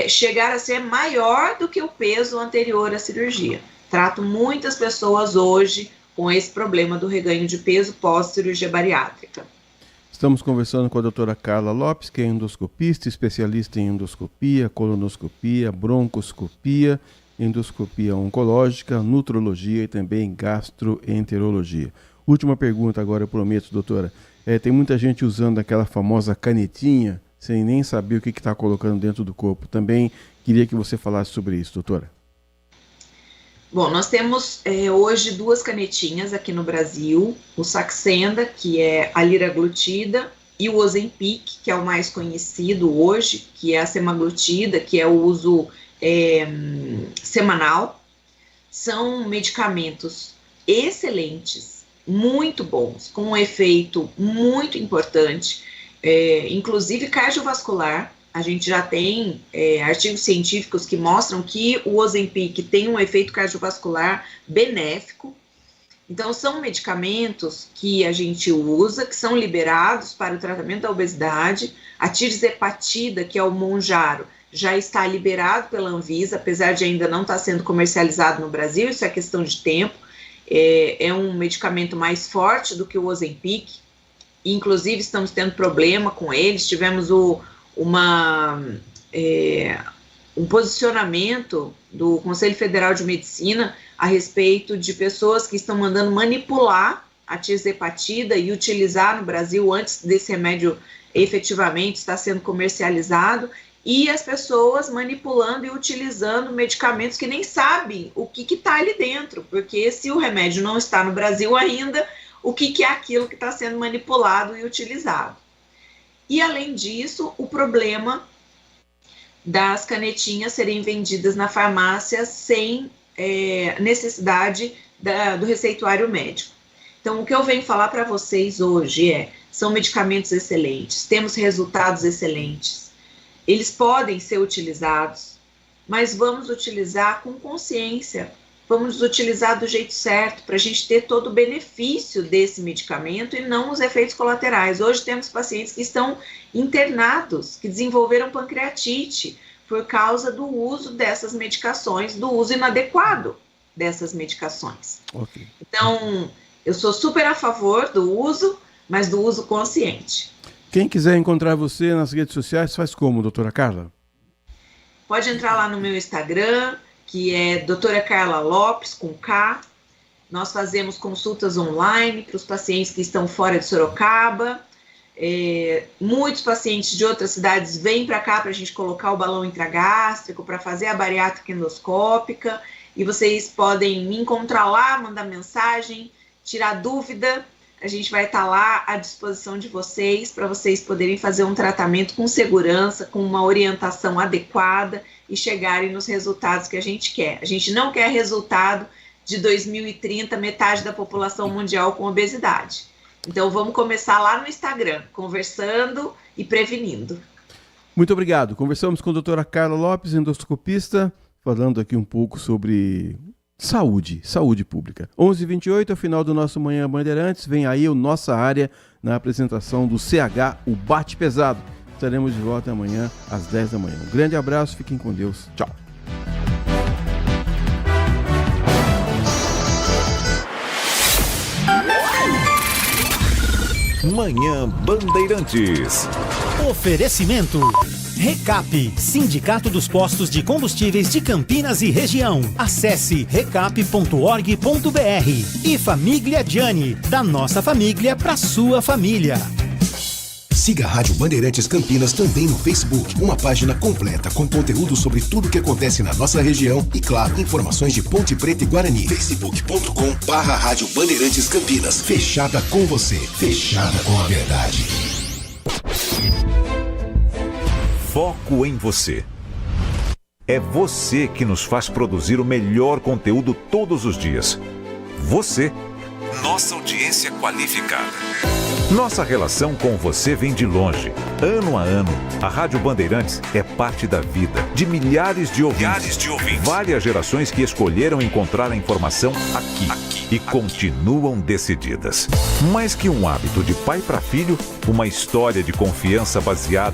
chegar a ser maior do que o peso anterior à cirurgia. Trato muitas pessoas hoje com esse problema do reganho de peso pós-cirurgia bariátrica. Estamos conversando com a doutora Carla Lopes, que é endoscopista, especialista em endoscopia, colonoscopia, broncoscopia, endoscopia oncológica, nutrologia e também gastroenterologia. Última pergunta agora, eu prometo, doutora. Tem muita gente usando aquela famosa canetinha sem nem saber o que está colocando dentro do corpo. Também queria que você falasse sobre isso, doutora. Bom, nós temos hoje 2 canetinhas aqui no Brasil, o Saxenda, que é a liraglutida, e o Ozempic, que é o mais conhecido hoje, que é a semaglutida, que é o uso semanal. São medicamentos excelentes, muito bons, com um efeito muito importante, inclusive cardiovascular. A gente já tem artigos científicos que mostram que o Ozempic tem um efeito cardiovascular benéfico. Então, são medicamentos que a gente usa, que são liberados para o tratamento da obesidade. A tirzepatida, que é o Mounjaro, já está liberado pela Anvisa, apesar de ainda não estar sendo comercializado no Brasil, isso é questão de tempo. É um medicamento mais forte do que o Ozempic, inclusive estamos tendo problema com eles. Tivemos um posicionamento do Conselho Federal de Medicina a respeito de pessoas que estão mandando manipular a tirzepatida e utilizar no Brasil antes desse remédio efetivamente estar sendo comercializado, e as pessoas manipulando e utilizando medicamentos que nem sabem o que está ali dentro, porque se o remédio não está no Brasil ainda, o que é aquilo que está sendo manipulado e utilizado. E, além disso, o problema das canetinhas serem vendidas na farmácia sem necessidade do receituário médico. Então, o que eu venho falar para vocês hoje são medicamentos excelentes, temos resultados excelentes. Eles podem ser utilizados, mas vamos utilizar com consciência, vamos utilizar do jeito certo, para a gente ter todo o benefício desse medicamento e não os efeitos colaterais. Hoje temos pacientes que estão internados, que desenvolveram pancreatite por causa do uso dessas medicações, do uso inadequado dessas medicações. Okay. Então, eu sou super a favor do uso, mas do uso consciente. Quem quiser encontrar você nas redes sociais, faz como, doutora Carla? Pode entrar lá no meu Instagram, que é doutora Carla Lopes, com K. Nós fazemos consultas online para os pacientes que estão fora de Sorocaba. Muitos pacientes de outras cidades vêm para cá para a gente colocar o balão intragástrico, para fazer a bariátrica endoscópica. E vocês podem me encontrar lá, mandar mensagem, tirar dúvida. A gente vai estar lá à disposição de vocês, para vocês poderem fazer um tratamento com segurança, com uma orientação adequada e chegarem nos resultados que a gente quer. A gente não quer resultado de 2030, metade da população mundial com obesidade. Então vamos começar lá no Instagram, conversando e prevenindo. Muito obrigado. Conversamos com a doutora Carla Lopes, endoscopista, falando aqui um pouco sobre saúde pública. 11h28, ao final do nosso Manhã Bandeirantes, vem aí a nossa área na apresentação do CH, o Bate Pesado. Estaremos de volta amanhã às 10 da manhã. Um grande abraço, fiquem com Deus. Tchau. Manhã Bandeirantes. Oferecimento. Recap, Sindicato dos Postos de Combustíveis de Campinas e Região. Acesse recap.org.br. E Família Gianni, da nossa família para sua família. Siga a Rádio Bandeirantes Campinas também no Facebook, uma página completa com conteúdo sobre tudo o que acontece na nossa região e, claro, informações de Ponte Preta e Guarani. facebook.com/Rádio Bandeirantes Campinas. Fechada com você, fechada com a verdade. Foco em você. É você que nos faz produzir o melhor conteúdo todos os dias. Você, nossa audiência qualificada. Nossa relação com você vem de longe. Ano a ano, a Rádio Bandeirantes é parte da vida de milhares de ouvintes. Várias gerações que escolheram encontrar a informação aqui e continuam decididas. Mais que um hábito de pai para filho, uma história de confiança baseada